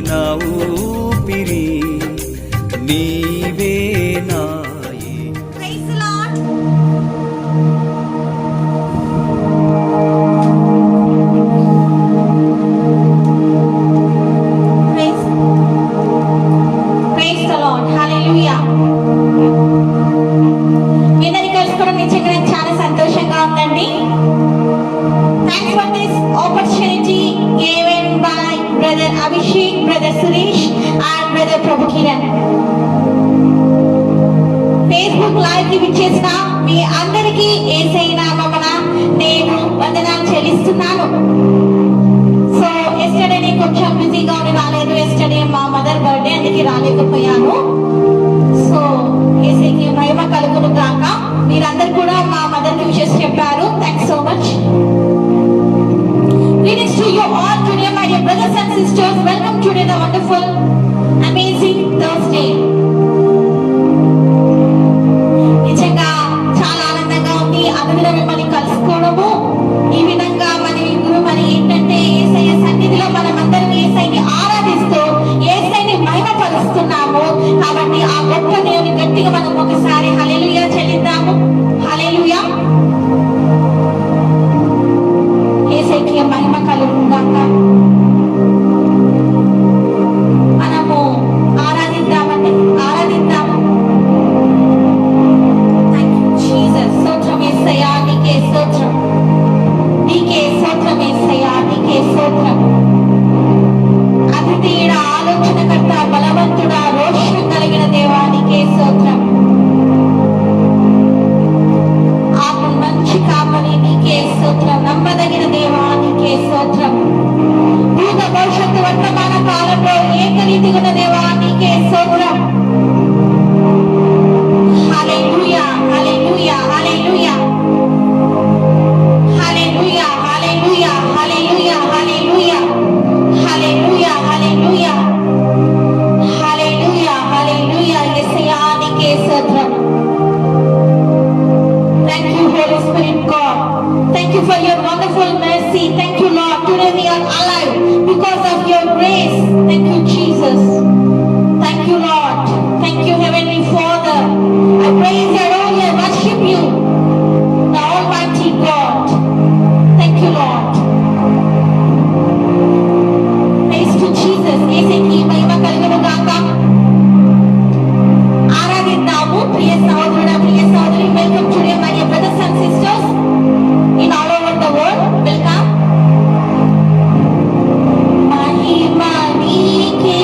నా ఊపిరి నీవే నాయే. Praise the Lord. Praise the Lord. Hallelujah. మీ అందరినీ కలుసుకోవడం నిజంగా చాలా సంతోషంగా ఉందండి. Thanks for this opportunity given by Brother Abhishek, Brother Suresh and Brother Prabhu Kiran. Facebook live కి విచ్చేసిన మీ అందరికీ యేసయ్య నామమున నేను వందనాలు చెల్లిస్తున్నాను. సో ఎస్టర్డే నేను కొంచెం బిజీగా ఉండి రాలేదు. ఎస్టర్డే మా మదర్ బర్త్డే, అందుకే రాలేకపోయాను. సో యేసయ్యకి మహిమ కలుగును గాక. మీరందరూ కూడా మా మదర్ కి విషెస్ చెప్పారు. Thanks so much. Greetings to you all today, my dear brothers and sisters. Welcome today the wonderful, amazing Thursday. నిజంగా చాలా ఆనందంగా ఉంది అందులో మిమ్మల్ని కలుసుకోవడము. ఈ విధంగా మరి ఏంటంటే యేసయ్య సన్నిధిలో మనమందరం యేసయ్యని ఆరాధిస్తూ యేసయ్యని మహిమపరుస్తున్నాము. కాబట్టి ఆ గొప్ప దేవుని గట్టిగా మనం ఒకసారి హల్లెలూయా చెల్లిద్దాము. హల్లెలూయా. యేసయ్యకి మహిమ కలుగును గాక. మనము ఆరాధిద్దామండి, ఆరాధిద్దాము. Thank you Jesus. స్తోత్రం యేసయ్యా, నీకే స్తోత్రం, నీకే స్తోత్రం యేసయ్యా, నీకే స్తోత్రం. అద్వితీయుడ, ఆలోచనకర్త, బలవంతుడ, రోషం కలిగిన దేవా, నీకే స్తోత్రం. ఆత్మ మంచి కాపరి, నీకే స్తోత్రం. నమ్మదగిన దేవా, నీకే స్తోత్రం. భూత భవిష్యత్తు వర్తమాన కాలంలో ఏకరీతిగా ఉన్న దేవా, నీకే స్తోత్రం. హల్లెలూయా, హల్లెలూయా, హల్లెలూయా, హల్లెలూయా, హల్లెలూయా, హల్లెలూయా, హల్లెలూయా, హల్లెలూయా, హల్లెలూయా, హల్లెలూయా, హల్లెలూయా. యేసయ్యా, నీకే స్తోత్రం. Thank you, Holy Spirit God. Thank you for your wonderful mercy. Thank you, Lord. Today we are alive because of your grace. Thank you, Jesus. Thank you, Lord. Thank you, Heavenly Father. I praise you, Lord. I worship you, the Almighty God. Thank you, Lord. Praise to Jesus. యేసయ్యకి మహిమ కలుగును గాక. ఆరాధిద్దాము. ప్రియ సహోదరుడా, ప్రియ సహోదరి, welcome today my dear brothers and sisters in all over the world. Welcome. మహిమ నీకే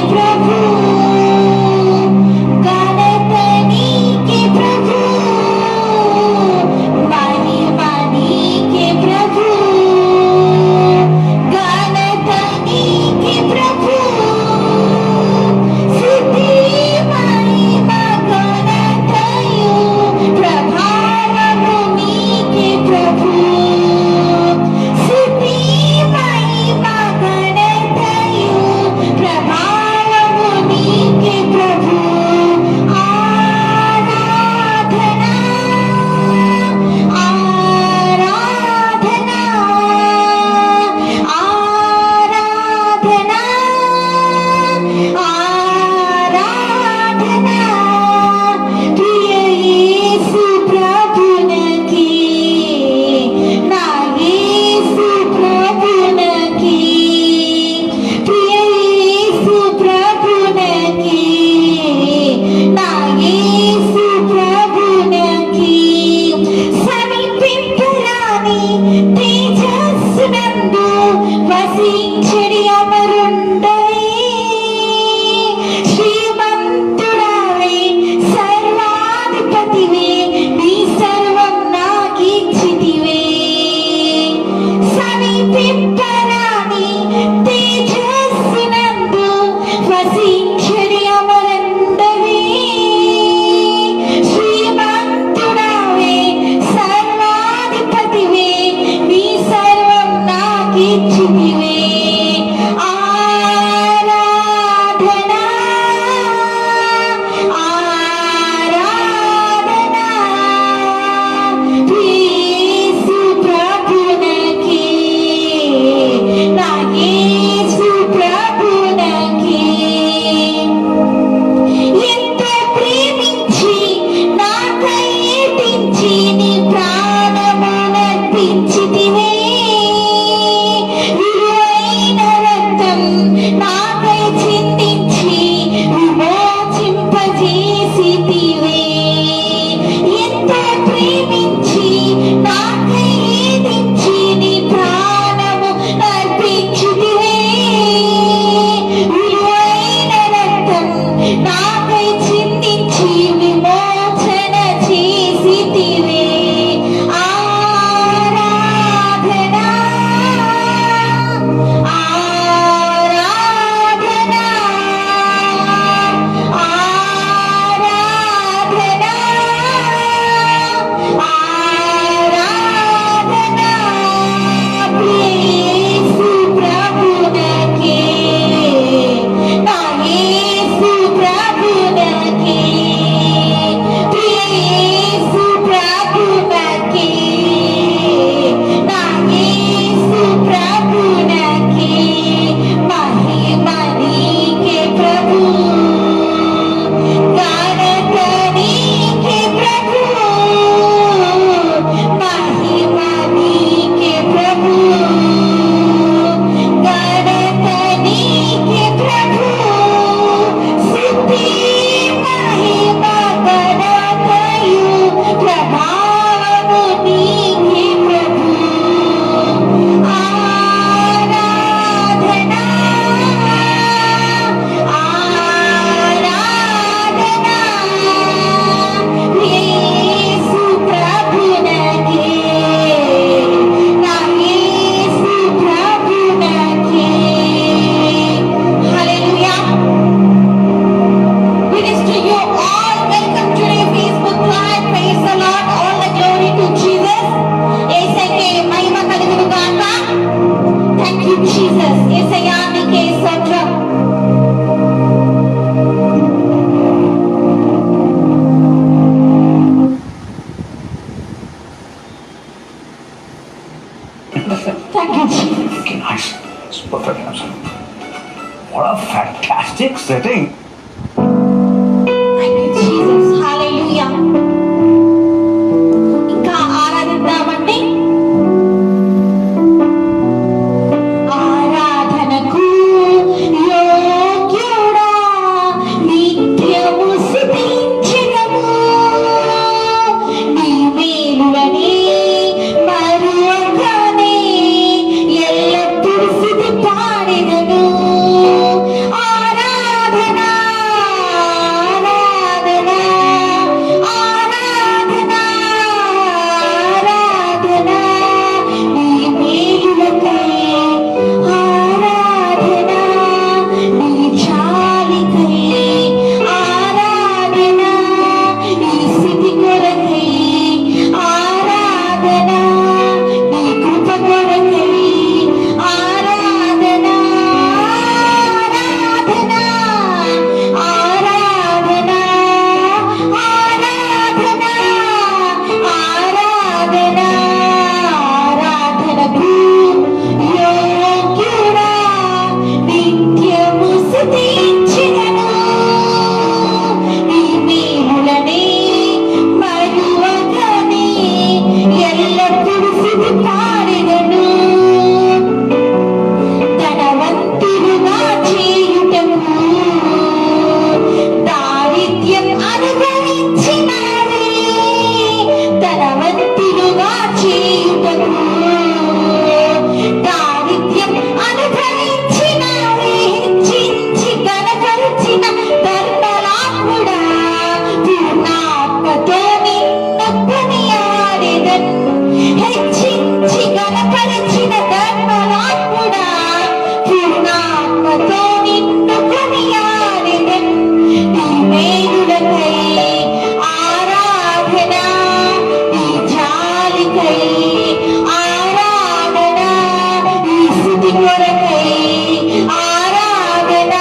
What a fantastic setting. Thank you, Jesus. Hallelujah. ఇంకా ఆరాధిద్దామండి. ఆరాధనకు యోగ్యుడా నిత్యము స్తుతించెదము. నీ మేలులని మరువకనే ఎల్లప్పుడూ స్తుతి పాడెదను. ఆరాధన ఆరాధన ఆరాధన ఆరాధన నీ మేలులకై ఆరాధన నీ జాలికై ఆరాధన నీ స్థితి కొరకై ఆరాధన నీ కృప కొరకై ఆరాధన ఆరాధన ఆరాధన ఆరాధన ఆరాధన ఆరాధనకు యోగ్యుడా నిత్యము స్తుతించెదను. నీ మేలులని మరువకనే ఎల్లప్పుడూ స్తుతి పాడెదను. ధనవంతులుగా చేయుటకు దారిద్ర్యం అనుభవించినావే. ధనవంతులుగా చేయుటకు దారిద్ర్యం అనుభవించినావే. హెచ్చించి ఘనపరిచిన ధర్మలాత్ముడా పూర్ణాత్మతో నిన్ను కొనియాడెదన్. హెచ్చించి ఘనపరిచిన ధర్మలాత్ముడా పూర్ణాత్మతో నిన్ను కొనియాడెదన్. నీ మేలులకై ఆరాధన నీ జాలికై ఆరాధన నీ స్తుతి కొరకై ఆరాధన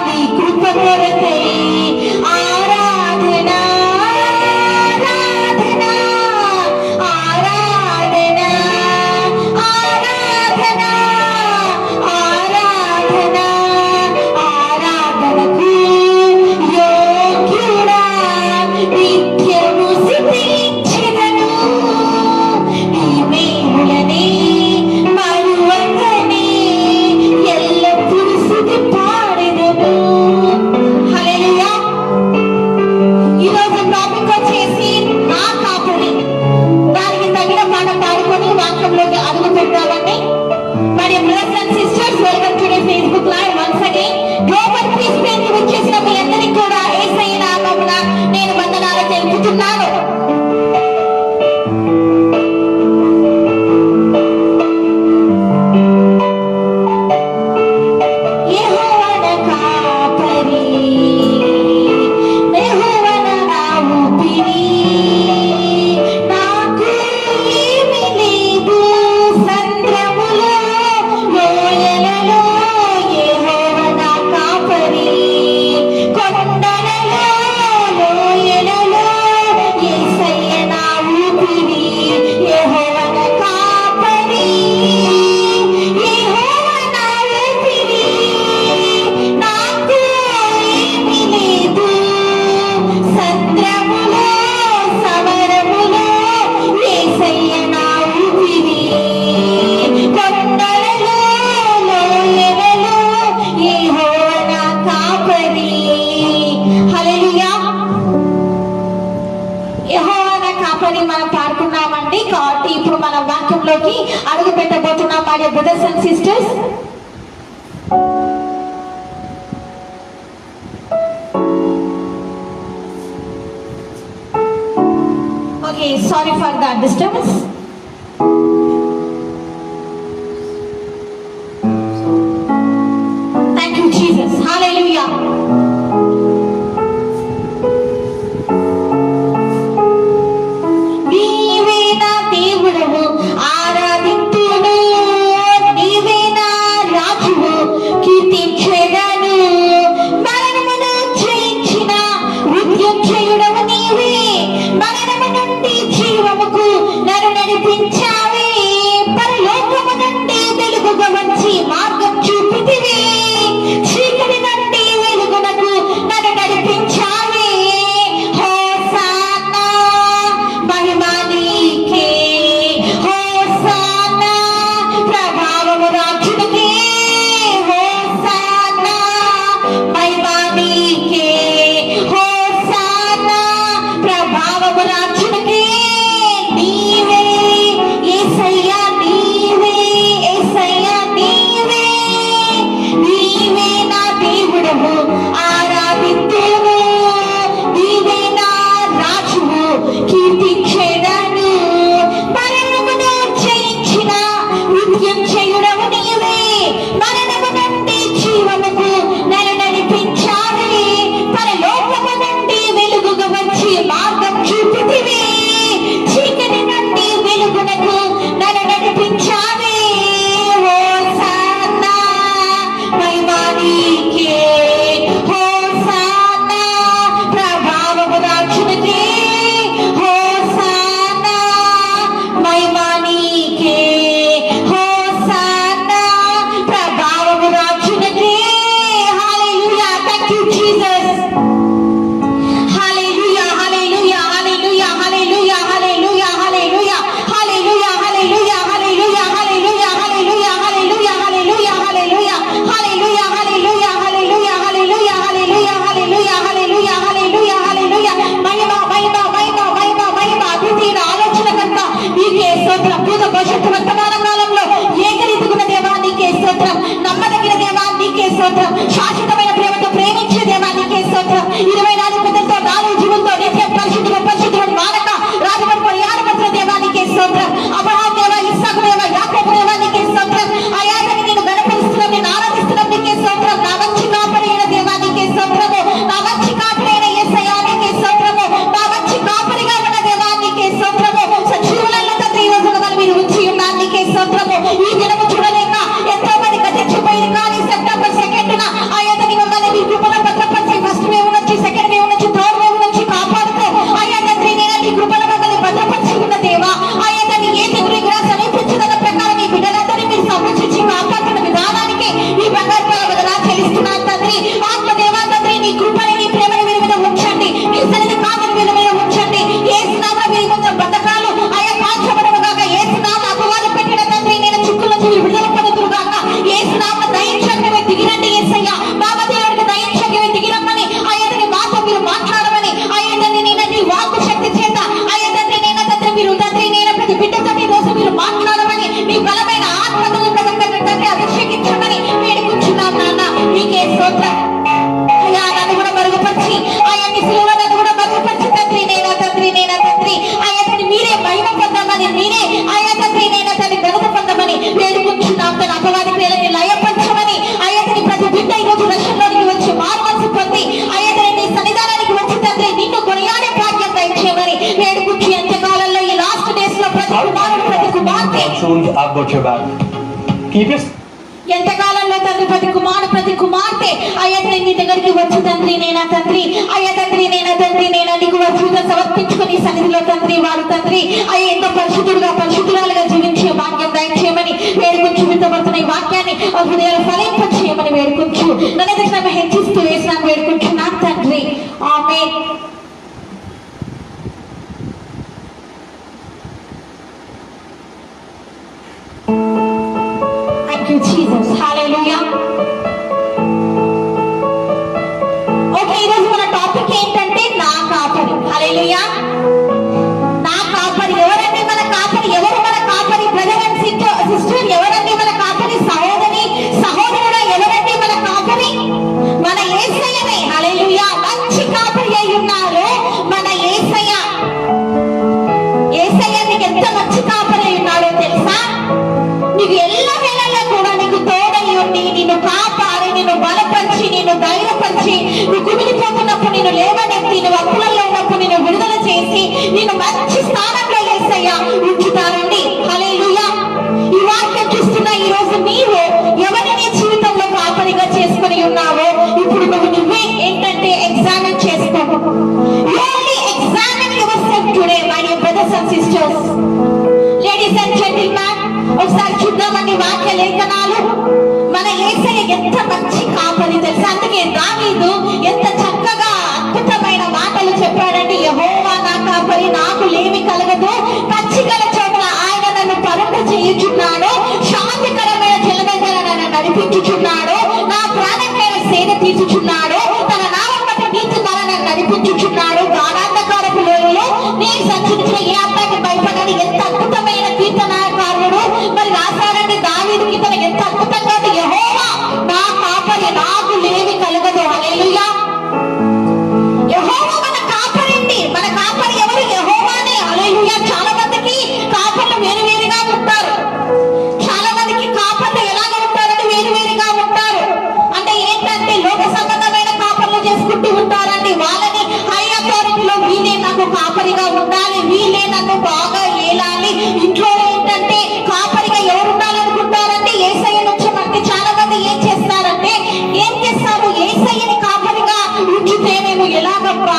నీ కృప కొరకై ఆరాధన ఆరాధన ఆరాధన ఆరాధన ఆరాధన ఆరాధనకు యోగ్యుడా నిత్యము స్తుతించెదను. నీ మేలులని మరువకనే ఎల్లప్పుడూ స్తుతి పాడెదను. హల్లెలూయా. ఈరోజు టాపిక్ వచ్చేసి నా కాపరి. దానికి తగిన పాట పాడుకొని వాక్యంలోకి అడుగు పెట్టాలండి. మరి brothers and sisters, welcome to Facebook live once again. Global peace Prem కి వచ్చేసిన మీ అందరికీ కూడా యేసయ్య నామమున నేను వందనాలు తెలుపుతున్నాను. యెహోవా కాపరి, యెహోవా నా ఊపిరి, నాకు ఏమీ లేదు. సంద్రములో లోయలలో యెహోవా నా కాపరి, కొండలలో లోయలలో యేసయ్య నా ఊపిరి. యెహోవా నా కాపరి, యెహోవా నా ఊపిరి, నాకు ఏమీ లేదు. సంద్రములో సమరములో యేసయ్య నా ఊపిరి, కొండలలో లోయలలో యెహోవా నా కాపరి. హల్లెలూయా. యెహోవా నా కాపరి మనం పాడుకున్నామండి. కాబట్టి ఇప్పుడు మన వాక్యంలోకి అడుగు పెట్టబోతున్నాం మా brothers and sisters. Okay, sorry for the disturbance. Thank you Jesus. Hallelujah. నీవే నా దేవుడవు, ఆరాధింతును. నీవే నా రాజువు, కీర్తించెదను. మరణమును జయించిన మృత్యుంజయుడవు నీవే. మరణము నుండి జీవముకు నన్ను స్తోత్రం. శాశ్వతమైన ప్రేమతో ప్రేమించే దేవా నీకే స్తోత్రం. 24 గంటలతో 4 జీవులతో నిత్యం పరిశుద్ధుడు పరిశుద్ధుడు మానక రాజుపడి పరిహారపత్ర దేవా నీకే స్తోత్రం. అబ్రహాం దేవా, ఇస్సాకు దేవా, యాకోబు దేవా నీకే స్తోత్రం. అయ్యా నేను గణపరుస్తున్నాం, నేను ఆరాధిస్తున్నాం నీకే స్తోత్రం. నా మంచి కాపరి అయిన దేవా నీకే స్తోత్రము. నా మంచి కాపరి అయిన యేసయ్యా నీకే స్తోత్రము. నా మంచి కాపరిగా ఉన్న దేవా నీకే స్తోత్రము. సజీవులలో తండ్రి ఈ రోజు మమ్మల్ని మీరు ఉంచి ఉన్నారు నీకే స్తోత్రము. ఈ దినము చూడలేక ఎంతో మంది గతించిపోయింది, కానీ సెప్టెంబర్ 2న అయ్యా తండ్రి మమ్మల్ని మీ కృపలో భద్రపరిచి ఫస్ట్ వేవ్ నుంచి సెకండ్ వేవ్ నుంచి థర్డ్ వేవ్ నుంచి కాపాడుతూ అయ్యా తండ్రి నేను నీ కృపలో మమ్మల్ని భద్రపరిచి ఉన్న దేవా అయ్యా తండ్రి ఏ తెగులు కూడా సమీపించదన్న ప్రకారం ఈ బిడ్డలందరినీ మీరు సంరక్షించి కాపాడుతున్న విధానానికి ఈ బంగారు బదులా చెల్లిస్తున్నాను తండ్రి. ఆత్మదేవా తండ్రి నీ కృపని నీ ప్రేమని వీరి మీద ఉంచండి, నీ సన్నిధి కాదని వీరి మీద ఉంచండి. ఏ స్నామం వీరి కొంచెం బతకాలు అయ్యా కాల్చబడవుగాక. ఏ స్నామం అపవాదం పెట్టిన తండ్రి నేను చిక్కుల నుంచి విడుదల పొందుతురుగాక. ఏ స్నామం దయించండి దిగిరండి యేసయ్యా. బాబా దేవుడికి దయించండి దిగిరమ్మని అయ్యా తండ్రి మాతో మీరు మాట్లాడమని అయ్యా తండ్రి నేను నీ వాక్కు శక్తి చేత అయ్యా తండ్రి నేను తండ్రి మీరు తండ్రి నేను ప్రతి బిడ్డతో ఈ రోజు మీరు మాట్లాడమని నీ బలమైన ఆత్మతో తండ్రి అభిషేకించమని వేడుకుంటున్నాం నాన్న నీకే స్తోత్రం. అయ్యా నన్ను కూడా మరుగుపరిచి అయ్యా నీ శిలువలో నన్ను కూడా మరుగుపరిచి తండ్రి నేనా తండ్రి అయ్యా తండ్రి మీరే మహిమ పొందమని మీరే అయ్యా తండ్రి నేనా తండ్రి ఘనత పొందమని వేడుకుంటున్నాం. తన అపవాది క్రియలని లయపరచమని అయ్యా తండ్రి ప్రతి బిడ్డ ఈ రోజు రక్షణలోనికి వచ్చి మారుమనసు పొంది అయ్యా తండ్రి నీ సన్నిధానానికి వచ్చి తండ్రి నిన్ను కొనియాడే భాగ్యం దయచేయమని వేడుకుంటూ ఎంతకాలంలో ఈ లాస్ట్ డేస్ లో ప్రతి కుమారుడు ప్రతి కుమార్తె I've got your back. Keep it. ఎంతకాలంలో తండ్రి ప్రతి కుమారుడు ప్రతి కుమార్తె అయ్యా తండ్రి నీ దగ్గరికి వచ్చి తండ్రి నేనా తండ్రి అయ్యా తండ్రి నేనా నీకు జీవితం సమర్పించుకుని సన్నిధిలో తండ్రి వారు తండ్రి అయ్యా ఎంతో పరిశుద్ధురాలుగా జీవించే భాగ్యం దయచేయమని వేడుకుంటూ విత్తబడుతున్న ఈ వాక్యాన్ని హృదయాలు ఫలింపచేయమని వేడుకుంటూ నన్ను దక్షిణ హెచ్చిస్తూ వేసినాను వేడుకుంటున్నాను తండ్రి. ఆమేన్. Jesus. Hallelujah. ఓకే, ఈరోజు మన టాపిక్ ఏంటంటే నా కాపరి. హల్లెలూయా. నా కాపరి ఎవరండి? మన కాపరి ఎవరు? మన కాపరి బ్రదర్ అండ్ సిస్టర్ ఎవరండి? మన కాపరి సహోదరి సహోదరుడా ఎవరండి? మన కాపరి మన యేసయ్యనే. హల్లెలూయా. మంచి కాపరి అయి ఉన్నారు మన యేసయ్య. యేసయ్య నీకు ఎంత మంచి కాపరి అయి ఉన్నాడో తెలుసా? నీకు ఎల్ల వేళల్లో కూడా నీకు తోడై ఉండి నిన్ను కాపాడి నిన్ను బలపరిచి నిన్ను ధైర్యపరిచి నువ్వు కుమిలిపోతున్నప్పుడు నిన్ను లేవనెత్తి నువ్వు అప్పులలో ఉన్నప్పుడు నిన్ను విడుదల చేసి నిన్ను మంచి స్థానంలో యేసయ్య ఉంచుతారండి. హల్లెలూయా. ఈ వాక్యం చూస్తున్న ఈ రోజు నీవు ఎవరిని నీ జీవితంలో కాపరిగా చేసుకుని ఉన్నావో ఇప్పుడు నువ్వే ఏంటంటే ఎగ్జామిన్ చేసుకో. Examine yourself today my dear brothers and sisters. Ladies and gentlemen, ఒకసారి చూద్దామండి వాక్య లేఖనాలు. మన యేసయ్య ఎంత మంచి కాపరి తెలుసా? అందుకే దావీదు ఎంత చక్కగా అద్భుతమైన మాటలు చెప్పాడండి. యెహోవా నా కాపరి, నాకు లేమి కలగదు. పచ్చికల చోట్ల ఆయన నన్ను పరుపు చేయుచున్నాడు, శాంతికరమైన జలమందర నన్ను నడిపించుచున్నాడు, నా ప్రాణమైన సేద తీర్చుచున్నాడు, తన నామం బట్టి నీతి నన్ను నడిపించుచున్నాడు. గాఢాంధకారపు లోయలో నేను సంచరించిన ఏ అబ్బాయికి భయపడని ఎంత అద్భుతమైన కీర్తనకారుడు మరి రాశాడండి దావీదు కీర్తన. ఎంత అద్భుతంగా యెహోవా నా కాపరి, నాకు లేమి కలగదు. హల్లెలూయా. యెహోవా మన కాపరండి. మన కాపరి ఎవరు? యెహోవానే. హల్లెలూయా. చాలా మందికి కాపర్లు వేరువేరుగా ఉంటారు. చాలా మందికి కాపర్లు ఎలాగ ఉంటారంటే వేరువేరుగా ఉంటారు. అంటే ఏంటంటే లోక సంబంధమైన కాపర్లు చేసుకుంటూ ఉంటారండి. వాళ్ళని హై అథారిటీలో వీళ్ళే నాకు కాపరిగా ఉండాలి, వీళ్ళే నన్ను బాగా ఏలాలి. ఇంట్లో ఏంటంటే కాపరిగా ఎవరు ఉండాలనుకుంటారంటే యేసయ్య నుంచి. అంటే చాలా మంది ఏం చేస్తారు? యేసయ్యని కాపరిగా ఉంచితే మేము ఎలాగబ్బా?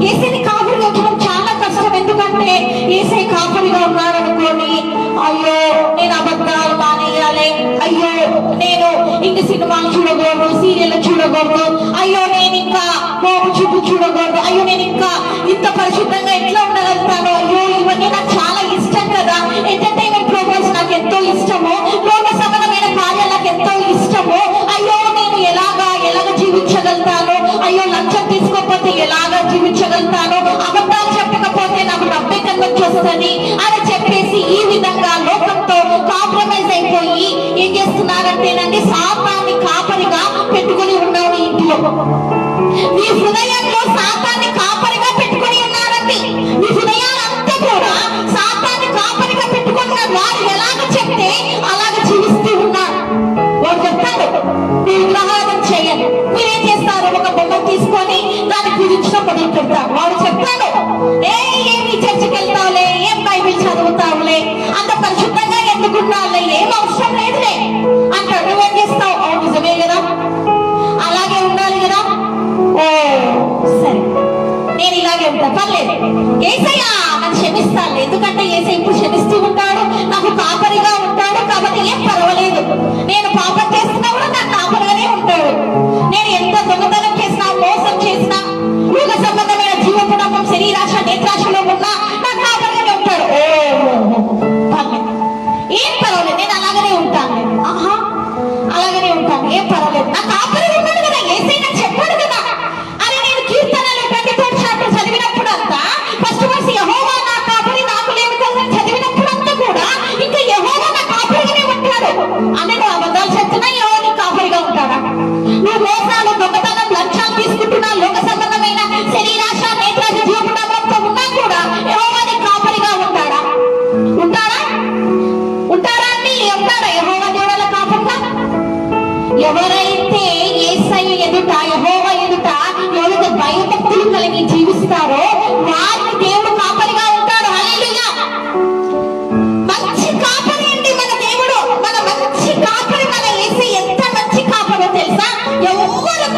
యేసయ్యని కాపరిగా ఉంచడం చాలా కష్టం. ఎందుకంటే యేసయ్య కాపరిగా ఉన్నారనుకోని అయ్యో నేను అబద్ధాలు మానేయాలి, అయ్యో నేను ఇంక సినిమాలు చూడకూడదు, సీరియల్ చూడకూడదు, అయ్యో నేను ఇంకా మోము చూపు చూడకూడదు, అయ్యో నేను ఇంకా ఇంత పరిశుద్ధంగా ఎట్లా ఉండగలుగుతాను, అయ్యో ఇవన్నీ నాకు చాలా ఇష్టం కదా, ఎంటర్టైన్మెంట్ ప్రోగ్రామ్స్ నాకు ఎంతో ఇష్టము, లోక సంబంధమైన కార్యాలు నాకు ఎంతో ఇష్టము, అయ్యో నేను ఎలాగ జీవించగలుగుతాను, అయ్యో లంచం తీసుకోకపోతే ఎలాగ జీవించగలుగుతాను, అబద్ధాలు చెప్పకపోతే నాకు డబ్బే కనుక వస్తుంది అని చెప్పేసి ఈ విధంగా లోకంతో కాంప్రమైజ్ అయిపోయి ఏం చేస్తున్నారంటేనండి సాతాన్ని కాపరిగా గుర్తుపెట్టుకో. నీ హృదయంలో సాతాన్ని కాపరిగా పెట్టుకొని ఉన్నారండి. నీ హృదయాలంతా కూడా సాతాన్ని కాపరిగా పెట్టుకున్న వారు ఎలాగ చెప్తే అలాగ జీవిస్తూ ఉన్నారు. వాడు చెప్తాడు, నీ విగ్రహాలను చేయండి. మీరేం చేస్తారు? ఒక బొమ్మ తీసుకొని దాన్ని పూజించడం మొదలు పెడతారు. వాడు చెప్తాడు, ఏమి చర్చికి వెళ్తావులే, ఏం బైబిల్ చదువుతావులే, అంత పరిశుద్ధంగా ఎందుకున్నావులే, ఏం అవసరం లేదులే అంటాడు. నువ్వేం చేస్తావు? అవును నిజమే కదా, అలాగే ఉండాలి కదా. ఓ సరే, నేను ఇలాగే ఉంటా, పర్లేదు, యేసయ్య నన్ను క్షమిస్తాను. ఎందుకంటే యేసయ్య ఇప్పుడు క్షమిస్తూ ఉంటాడు, నాకు కాపరిగా ఉంటాడు, కాబట్టి ఏం పర్వాలేదు. నేను పాపం చేస్తున్నా కూడా నాకు కాపరిగానే ఉంటాడు. నేను ఎంత దొంగతనం చేసినా, మోసం చేసినా, లోక సంబంధమైన జీవపుణం, శరీరాశ, నేత్రాశలో ఉన్నా నాకు కాపరిగానే ఉంటాడు. పర్లేదు, ఏం పర్వాలేదు, నేను అలాగనే ఉంటాను. ఆహా, అలాగనే ఉంటాను, ఏం పర్వాలేదు, నా కాపరి ఉన్నాడు కదా, యేసయ్య నాకు చెప్పాడు కదా. అరే నేను కీర్తనలు 23 చాప్టర్ చదివినప్పుడు అంతా ఫస్ట్ వర్స్ యెహోవా నా కాపరి, నాకు లేని కదా చదివినప్పుడు అంతా కూడా ఇంకా యెహోవా నా కాపరిగానే ఉంటాడు అని నువ్వు అబద్ధాలు చెప్తున్నా యెహోవా నీ కాపరిగా ఉంటాడా? నువ్వు మోసాలు, దొంగతనం, లంచాలు తీసుకుంటున్నా, లోక సంబంధమైన శరీరాశ, నేత్రాశ, జీవపుణంతో ఉన్నా కూడా యెహోవా నీ కాపరిగా ఉంటాడా? ఉంటాడా? ఉంటాడా అండి? ఉంటాడా యెహోవా దేవుళ్ళ కాపరిగా? ఎవరైతే యేసయ్య ఎదుట, యెహోవా ఎదుట ఎవరైతే భయభక్తులు కలిగి జీవిస్తారో వారికి దేవుడు కాపరిగా ఉంటాడు. హల్లెలూయా! మంచి కాపరి అండి మన దేవుడు, మన మంచి కాపరి, మన యేసయ్య ఎంత మంచి కాపరో తెలుసా? ఎవ్వరు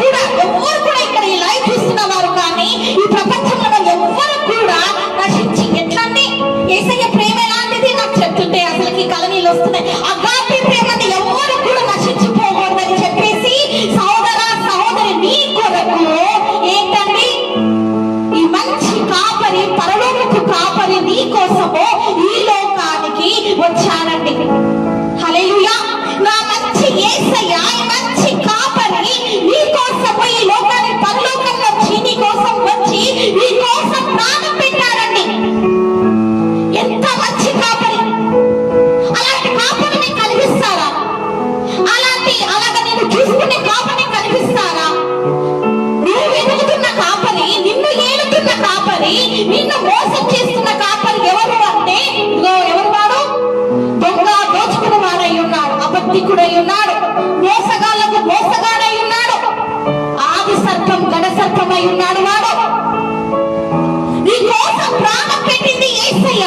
కూడా ఇక్కడ ఈ లైవ్ చూస్తున్న వారు కానీ ఈ ప్రపంచంలో ఎవ్వరు కూడా నశించి, ఎట్లాంటి యేసయ్య ప్రేమ ఎలాంటిది నాకు చెప్తుంటే అసలుకి కలనీళ్ళు వస్తున్నాయి. అగాపే ప్రేమని ఎవ్వరు కూడా నశించిపోకూడదని చెప్పేసి సహోదర సహోదరి నీ కొరకు ఏంటండి ఈ మంచి కాపరి, పరలోకపు కాపరి నీ కోసము ఈ లోకానికి వచ్చానండి. హల్లెలూయా! నా మంచి యేసయ్య, ఈ మంచి కాపరి నీ కోసము ఈ లోకానికి, పరలోకం నుంచి నీ కోసం వచ్చి నీ కోసం ప్రాణం పెట్టారండి. ఎంత మంచి కాపరి! అలాంటి కాపరిని కలిగిస్తారా? అలాగా నేను చూసుకునే కాపరిని కలిగిస్తారా? నువ్వు వెతుకుతున్న కాపరి, నిన్ను ఏలుతున్న కాపరి, నిన్ను మోసం చేస్తున్న కాపరి ఎవరు అంటే ఇదిగో ఎవరు వాడు? దొంగ, దోచుకున్న వాడై ఉన్నాడు, అబద్ధికుడై ఉన్నాడు, మోసగాళ్లకు మోసగాడై ఉన్నాడు, ఆది సర్పం, గడ సర్పమై ఉన్నాడు వాడు. నీ కోసం ప్రాణం పెట్టింది యేసయ్య,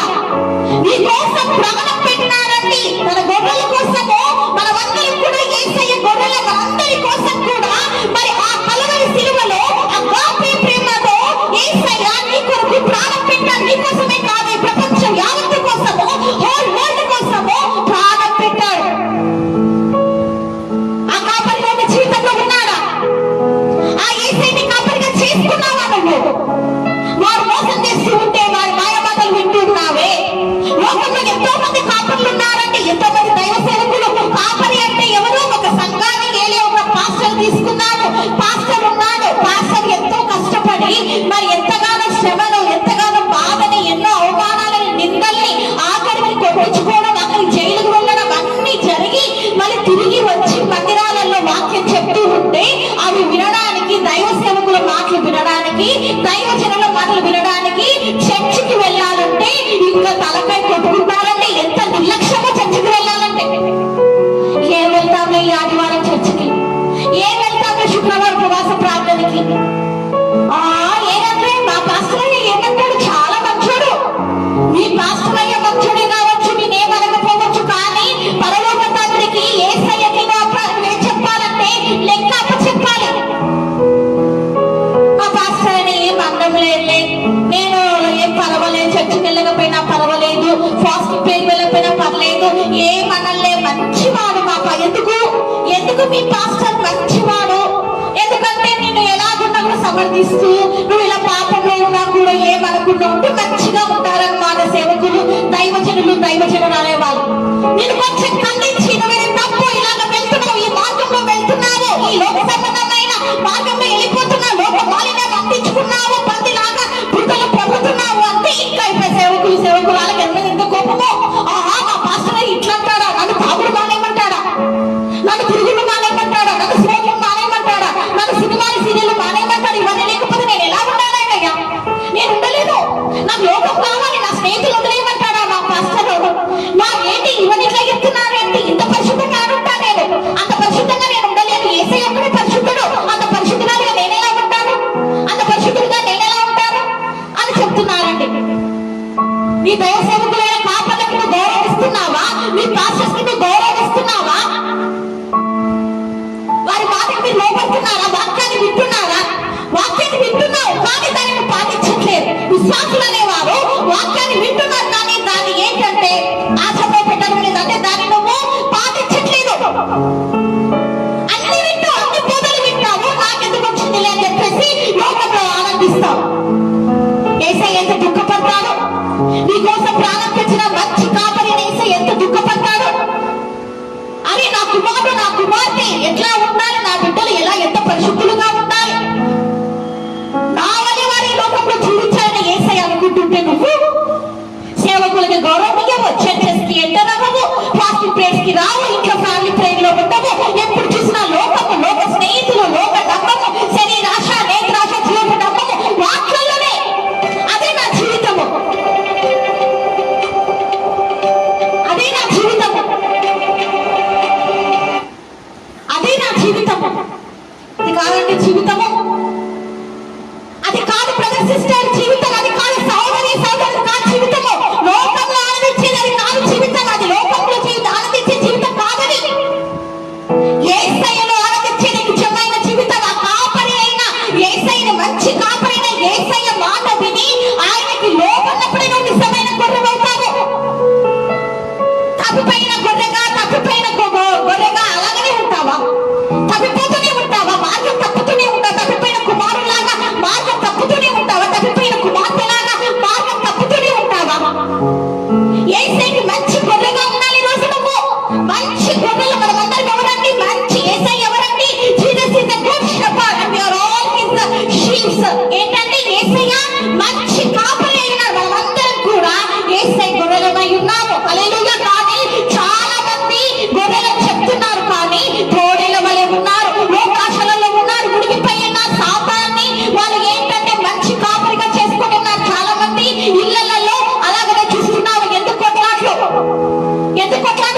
నీ కోసం ప్రాణం పెట్టినారండి. తన గొర్రెల కోసము మనమందరం కూడా యేసయ్య గొర్రెల మనందరి కోసం కూడా మరి ఆ కలవరి సిలువలో అగాపే ప్రేమతో యేసయ్య నీ కొరకు ప్రాణం పెట్టాడు. నీ కోసమే కాదు, ఈ ప్రపంచం యావత్తు కోసము, హోల్ వరల్డ్ కోసము ప్రాణం పెట్టాడు. ఆ కాపరి నీ జీవితంలో ఉన్నాడా? ఆ యేసయ్యని కాపరిగా చేసుకున్నావా నువ్వు? వారు మోసం చేస్తూ ఉంటే వారి మాయమాటలు వింటూ ఉన్నావే. లోకంలో ఎంతో మంది కాపర్లు ఉన్నారండి, ఎంతో మంది దైవ సేవకులు. కాపరి అంటే ఎవరో ఒక సంఘాన్ని ఏలే ఒక పాస్టర్ తీసుకున్నాడు, పాస్టర్ ఉన్నాడు. పాస్టర్ ఎంతో కష్టపడి మరి ఎంతగానో శ్రమను, ఎంతగానో బాధని, ఎన్నో అవమానాలని, నిందల్ని, ఆఖరికి కొట్టించుకోవడం, అక్కడి జైలుకు వెళ్ళడం అన్ని జరిగి మళ్ళీ తిరిగి వచ్చి మందిరాలలో వాక్యం చెప్తూ ఉంటే అవి వినడానికి, దైవ సేవకుల మాటలు వినడానికి, దైవజనుల మాటలు వినడానికి చర్చికి వెళ్ళాలంటే ఇంకా తలపై కొట్టుకుంటారండి. ఎంత నిర్లక్ష్యమో చర్చికి వెళ్ళాలంటే. ఏం వెళ్తాంలే ఈ ఆదివారం చర్చికి, ఏం వెళ్తాంలే శుక్రవారం ఉపవాస ప్రార్థనకి. ఏదంటే మా పాస్టర్ అయ్య ఏమంటాడు, చాలా మంచోడు. మీ పాస్టర్ అయ్య మంచోడే కావచ్చు, నేనేమనకపోవచ్చు, కానీ పరలోక తండ్రికి యేసయ్యకి చెప్పాలంటే లెక్క చెప్పాలి. మా పాస్టర్ అని ఏం అందం లేదులే, నేను ఏం పర్వాలేదు, చర్చికి వెళ్ళకపోయినా పర్వాలేదు, ఫాస్టింగ్ పేరు వెళ్ళకపోయినా పర్లేదు, ఏమనలే, మంచివాడు పాప. ఎందుకు మీ పాస్టర్ మంచివాడు? ఎందుకంటే నేను ఎలాగున్నా కూడా సమర్థిస్తూ, నువ్వు ఇలా పాపంలో ఉన్నా కూడా ఏమనకుండా ఉంటే మంచిగా ఉంటారన్నమాట సేవకులు, దైవజనులు అనేవాళ్ళు. నేను కొంచెం ఖండించి నువ్వు తప్పు, ఇలాగ వెళ్తున్నావు, ఈ మార్గంలో వెళ్తున్నావు, ఈ లోక సంబంధమైన మార్గంలో వెళ్ళిపోతున్నావు, లోక మాలిన్యం అందించుకున్నావు, పందిలాగా బుద్ధలు పొగుతున్నావు అంటే ఇంకా ఇప్పుడు సేవకులు వాళ్ళకి ఎంత కోపమో. ఆహా, మా పాస్టర్ ఇట్లా అంటాడా, నన్ను తాగుడు మానేయమంటాడా, నన్ను తిరుగుడు మానేయమంటాడా, నన్ను స్మోకింగ్ మానేయమంటాడా, నన్ను సినిమాలు అలాంటి జీవితము అది కాదు బ్రదర్ సిస్టర్ జీవితం, అది కాదు సహోదరి సహోదరుడు కాదు జీవితము. లోకంలో ఆనందించేది అది కాదు జీవితం, అది లోకంలో ఆనందించే జీవితం కాదని. యేసయ్యలో ఆనందించే నిజమైన జీవితం. ఆ కాపరి అయిన యేసయ్యని, మంచి కాపరి అయిన యేసయ్య మాట విని ఆయనకి లోబడినప్పుడే నువ్వు నిజమైన గొర్రెవవుతావు. తప్పిపోయిన గొర్రెగా గొర్రెగా అలాగనే ఉంటావా? తప్పిపోతూనే ఉంటావా? మార్గం తప్పుతూనే ఉంటావా? తప్పిపోయిన కుమారులాగా మార్గం తప్పుతూనే ఉంటావా? తప్పిపోయిన కుమార్తెలాగా మార్గం తప్పుతూనే ఉంటావా? యేసయ్యకి మంచి గొర్రెగా ఉండాలి. ఈ రోజు నువ్వు మంచి గొర్రెలు మనమందరం ఎవరండి? మంచి యేసయ్య ఎవరండి? Jesus is the good shepherd and we are all his sheeps. ఏంటంటే యేసయ్య మంచి కాపరి అయినాడు. మనమందరం కూడా యేసయ్య గొర్రెలమై ఉన్నాము. హల్లెలూయా. కానీ చాలా మంది గొర్రెలను చెప్తున్నారు కానీ తోడేల వలె ఉన్నారు, లోకాశలలో ఉన్నారు, మునిగిపోయిన సాతాన్ని వాళ్ళు ఏంటంటే మంచి కాపరిగా చేసుకొని ఉన్నారు. చాలా మంది ఇళ్లలో అలాగనే చూస్తున్నావు. ఎందుకు కొట్లాట్లు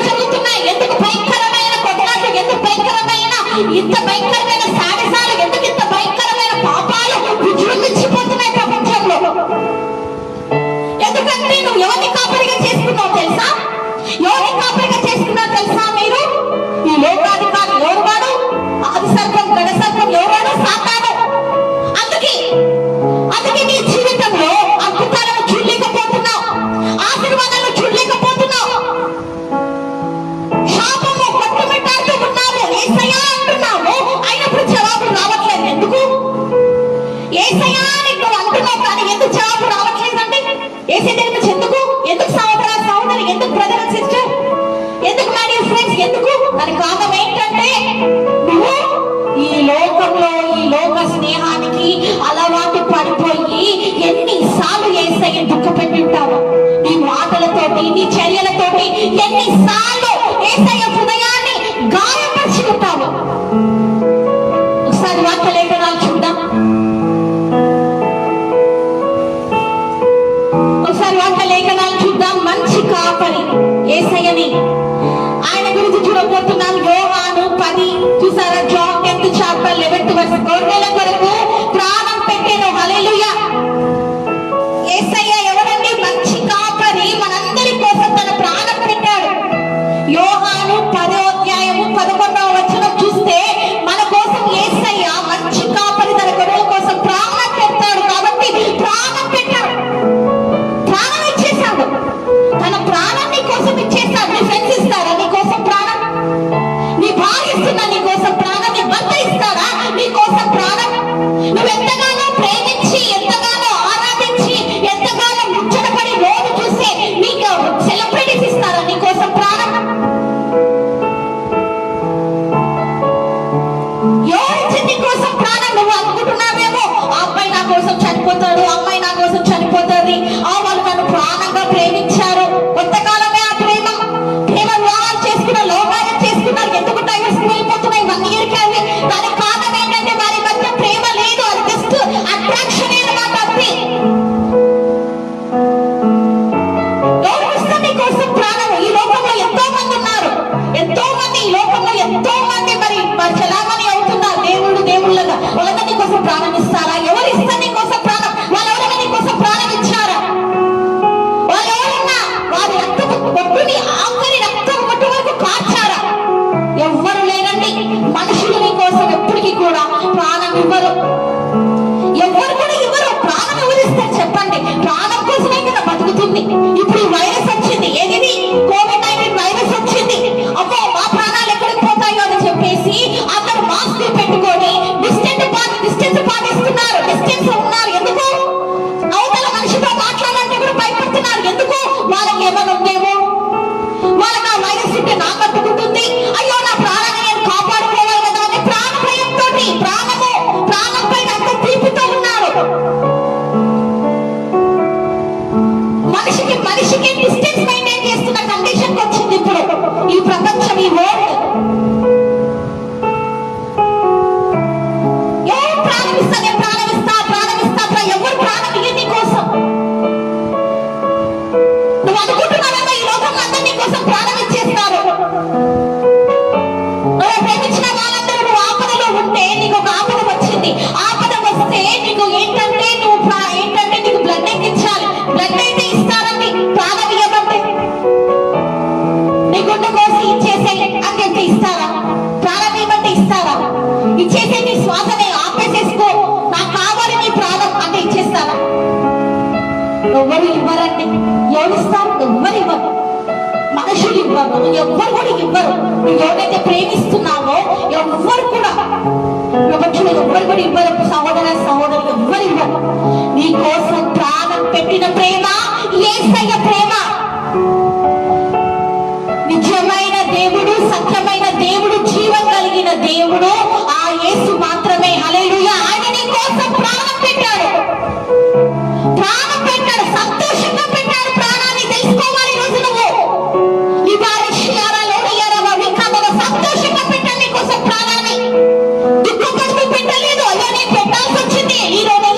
జరుగుతున్నాయి? ఎందుకు భయంకరమైన కొట్లాట్లు? ఎందుకు భయంకరమైన ఇంత భయంకరమైన సాడిసాలు? ఎందుకు ఇంత భయంకరమైన పాపాలు విజృంభించిపోతున్నాయి ప్రపంచంలో? ఎందుకంటే నువ్వు ఎవరిని కాపరిగా చేసుకున్నావు తెలుసా? ఎవరిని కాపరిగా చేసుకున్నావు తెలుసా? మీరు ఈ లోకాధికారి ఎవరువాడు? ఆది సర్పం, గడ సర్పం ఎవరువాడు? సాతాను. అందుకే నీ జీవితంలో అద్భుతాలను చూడలేకపోతున్నావు, ఆశీర్వాదాలను చూడలేకపోతున్నావు, శాపము కొట్టుమిట్టాడుతూ ఉన్నావు, యేసయ్యా అంటున్నావు, అయినప్పుడు జవాబు రావట్లేదు. ఎందుకు? యేసయ్యా అని నువ్వు అంటున్నావు కానీ ఎందుకు జవాబు రావట్లేదండి? యేసయ్య దగ్గర నుంచి ఎందుకు సహోదరి, ఎందుకు బ్రదర్ అండ్ సిస్టర్, ఎందుకు మై డియర్ ఫ్రెండ్స్, ఎందుకు? దానికి కారణం ఏంటంటే నువ్వు ఈ లోకంలో ఈ లోక స్నేహానికి అలవాటు పడిపోయి ఎన్నిసార్లు యేసయ్యని దుఃఖపెట్టి ఉంటావు. నీ మాటలతోటి, నీ చర్యలతోటి ఎన్నిసార్లు యేసయ్య హృదయాన్ని గాయపరుచుకుంటావు. ఒకసారి వాక్య లేఖనాలు చూద్దాం. మంచి కాపరి యేసయ్యని ఆయన గురించి చూడబోతున్నాం. యోహాను 10 చూసారా? John 10th chapter 11th verse. గొర్రెల కొరకు ప్రాణం పెట్టెను. హల్లెలూయా. యేసయ్య ఎవరండి? మంచి కాపరి. మనందరి కోసం తన ప్రాణం పెట్టాడు. యోహాను 10వ అధ్యాయము 11వ వచనం చూస్తే మన కోసం యేసయ్య మంచి కాపరి తన గొర్రెల కోసం ప్రాణం పెడతాడు. కాబట్టి ప్రాణం పెట్టాడు, ప్రాణం ఇచ్చేశాడు. తన ప్రాణం నీ కోసం ఇచ్చేస్తాడు. నీ ఫ్రెండ్స్ ఇస్తారా నీ కోసం ప్రాణం? నీ భార్య ఇస్తుందా నీ కోసం ప్రాణం? నీ భర్త ఇస్తారా నీ కోసం ప్రాణం? నువ్వు ఎంతగానో ప్రేమించి, ఎంతగానో ఆరాధించి, ఎంతగానో ముచ్చటపడి రోజు చూసే నీకు సెలబ్రిటీస్ ఇస్తారా నీ కోసం ప్రాణం? ఎవరిచ్చింది నీ కోసం ప్రాణం? నువ్వు అనుకుంటున్నావేమో ఆ అబ్బాయి నా కోసం చనిపోతాడు, ఆ అమ్మాయి నా కోసం చనిపోతుంది, వాళ్ళు నన్ను ప్రాణంగా ప్రేమించారు. కొంతకాలమే ఆ ప్రేమ వివాహాలు చేసుకున్న, లోకాలు చేసుకున్నారు. ఎందుకు డైవర్స్ వెళ్ళిపోతున్నాయి 1 year కి? అవి దానికి కారణం ఏంటంటే వారి మధ్య ప్రేమ లేదు. అది జస్ట్ అట్రాక్షన్ అన్నమాట. అది ఎవరు ఇస్తారు నీ కోసం ప్రాణం? ఈ లోకంలో ఎంతో మంది ఉన్నారు, ఎంతో మంది ఈ లోకంలో ఎంతో మంది మరి చలామణి అవుతున్నారు దేవుళ్ళగా. వాళ్ళంతా నీ కోసం ప్రాణం ఇస్తారా? ఎవరు ఇస్తారు నీ కోసం ప్రాణం? వాళ్ళు ఎవరైనా నీ కోసం ప్రాణం ఇచ్చారా? వాళ్ళు ఎవరైనా వారి రక్తపు కొట్టుని ఆఖరి రక్తం కొట్టు వరకు కాచారా? ఎవ్వరు లేరండి. మనుషులు నీ కోసం ఎప్పటికీ కూడా ప్రాణం ఇవ్వరు. ఎవరు కూడా ఇవ్వరు. ప్రాణం ఎవరిస్తారు చెప్పండి? ప్రాణం కోసమే కదా బతుకుతుంది. ఇప్పుడు ఈ వైరస్ వచ్చింది. ఏది? కోవిడ్-19 వైరస్ వచ్చింది. అమ్మో మా ప్రాణాలు ఎక్కడికి పోతాయో అని చెప్పేసి అందరూ మాస్కులు పెట్టుకొని డిస్టెన్స్ పాటిస్తున్నారు, డిస్టెన్స్ ఉన్నారు. ఎందుకు? అవతల మనిషితో మాట్లాడాలంటే కూడా భయపడుతున్నారు. ఎందుకు? వాళ్ళకి ఏమైనా ఉందేమో, వాళ్ళకి ఆ వైరస్ ఉంటే నాకు కట్టుకుంటుంది, అయ్యో నా ప్రాణాన్ని నేను కాపాడుకోవాలి కదా అని ప్రాణ భయంతో ప్రాణము ఇవ్వగలరు, ఎవ్వరు కూడా ఇవ్వరు. నువ్వు ఎవరైతే ప్రేమిస్తున్నావో ఎవ్వరు కూడా ప్రపంచంలో ఎవ్వరు కూడా ఇవ్వరు. సహోదర సహోదరులు ఎవ్వరు ఇవ్వరు. నీ కోసం ప్రాణం పెట్టిన ప్రేమ యేసయ్య ప్రేమ. నిజమైన దేవుడు, సత్యమైన దేవుడు, జీవం కలిగిన దేవుడు ఆ యేసు మాత్రమే. హల్లెలూయా. ఆయన నీ కోసం ప్రాణం పెట్టాడు, ప్రాణం పెట్టాడు, సంతోషంగా పెట్టాడు ప్రాణాన్ని. తెలుసుకోవాలి రోజు నువ్వు ఈ వారి సంతోషంగా పెట్టాడు నీ కోసం ప్రాణాన్ని. దుఃఖపడుతూ పెట్టలేదు. అయ్యో నేను పెట్టాల్సి వచ్చింది ఈ రోజు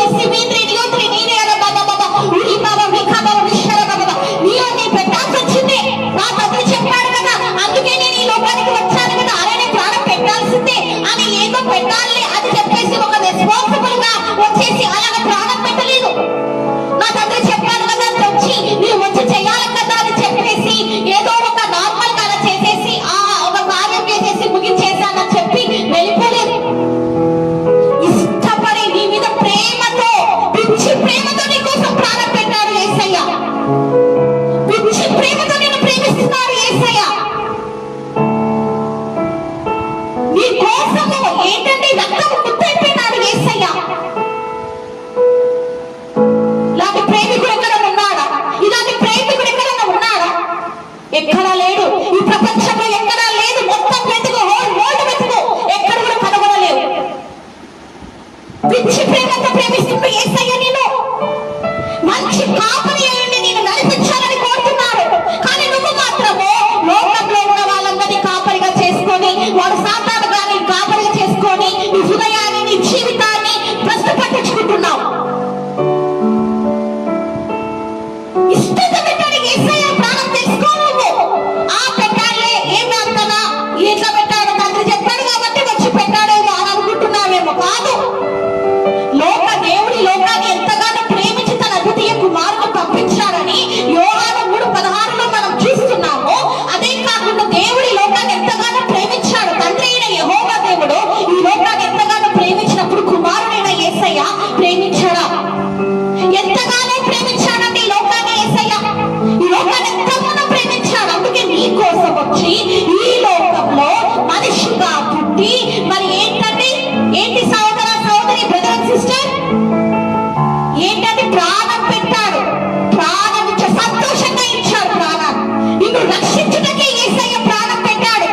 పెట్టాల్సి వచ్చింది. నా తండ్రి చెప్పాడు కదా, అందుకే నేను ఈ లోకానికి వచ్చాను కదా, అరే నేను ప్రాణం పెట్టాల్సిందే అని ఏదో పెట్టాలి అని చెప్పేసి ఒక రెస్పాన్సిబుల్ గా వచ్చేసి అలాగ ప్రాణం పెట్టలేదు. నా తండ్రి చెప్పాడు కదా వచ్చి మీరు వచ్చి చేయాలి కదా అని చెప్పేసి ఏదో ఒక నార్మల్ గా చేసేసి ఒక కార్యం చేసేసి ముగించేసానని చెప్పి వెళ్ళిపోలేదు. ఇష్టపడి నీ మీద ప్రేమతో, పిచ్చి ప్రేమతో నీ కోసం ప్రాణం పెట్టాడు యేసయ్య. పిచ్చి ప్రేమతో నేను ప్రేమిస్తున్నాడు యేసయ్య. నీ కోసము ఏంటంటే రక్తము ముద్దైపోయినాడు యేసయ్య. ఇలాంటి ప్రేమికుడు ఎక్కడన్నా ఉన్నాడా? ఇలాంటి ప్రేమికుడు ఎక్కడన్నా ఉన్నాడా? ఎక్కడా లేడు. ఈ ప్రపంచంలో ఎక్కడా లేదు. మొత్తం వెతుకు, వరల్డ్ వెతుకు, ఎక్కడ కూడా కనుగొనలేవు. పిచ్చి ప్రేమతో ప్రేమిస్తుంటే యేసయ్య నేను మంచి కాపరి అయ్యండి నేను నడిపించాలని కోరుతున్నాడు. కానీ నువ్వు మాత్రము లోకంలో ఉన్న వాళ్ళందరినీ కాపరిగా చేసుకొని, వాడు సాతాను గాని కాపరిగా చేసుకొని నీ హృదయాన్ని, నీ జీవితాన్ని ప్రశ్న పట్టించుకుంటున్నావు. ఇష్టంగా పెట్టాడు యేసయ్య ప్రాణం. తెలుసుకో నువ్వు. పెట్టాలే ఏం అంతనా ఎట్లా పెట్టాడు? తండ్రి చెప్పాడు కాబట్టి వచ్చి పెట్టాడేమో అని అనుకుంటున్నావేమో. కాదు, దేవుడి లోకాన్ని ఎంతగానో ప్రేమించి తన అద్వితీయ కుమారుని పంపించారని యోహాను 3:16లో మనం చూస్తున్నాము. అదే కాకుండా దేవుడి లోకాన్ని ఎంతగానో ప్రేమించాడు. తండ్రి అయిన యెహోవా దేవుడు ఈ లోకాన్ని ఎంతగానో ప్రేమించినప్పుడు కుమారుడైన యేసయ్య ప్రేమించాడా? ఎంతగానో ప్రేమించాడంటే ఈ లోకాన్ని యేసయ్య. ఈ లోకాన్ని ఎంతగానో ప్రేమించాడు. అందుకే నీ కోసం వచ్చి ఈ లోకంలో మనిషిగా పుట్టి మరి ఏంటి సహోదర సహోదరి, బ్రదర్ అండ్ సిస్టర్, ఏంటంటే ప్రాణం పెట్టాడు. ప్రాణం ఇచ్చే సంతోషంగా ఇచ్చాడు ప్రాణాన్ని. నిన్ను రక్షించుటకే యేసయ్య ప్రాణం పెట్టాడు.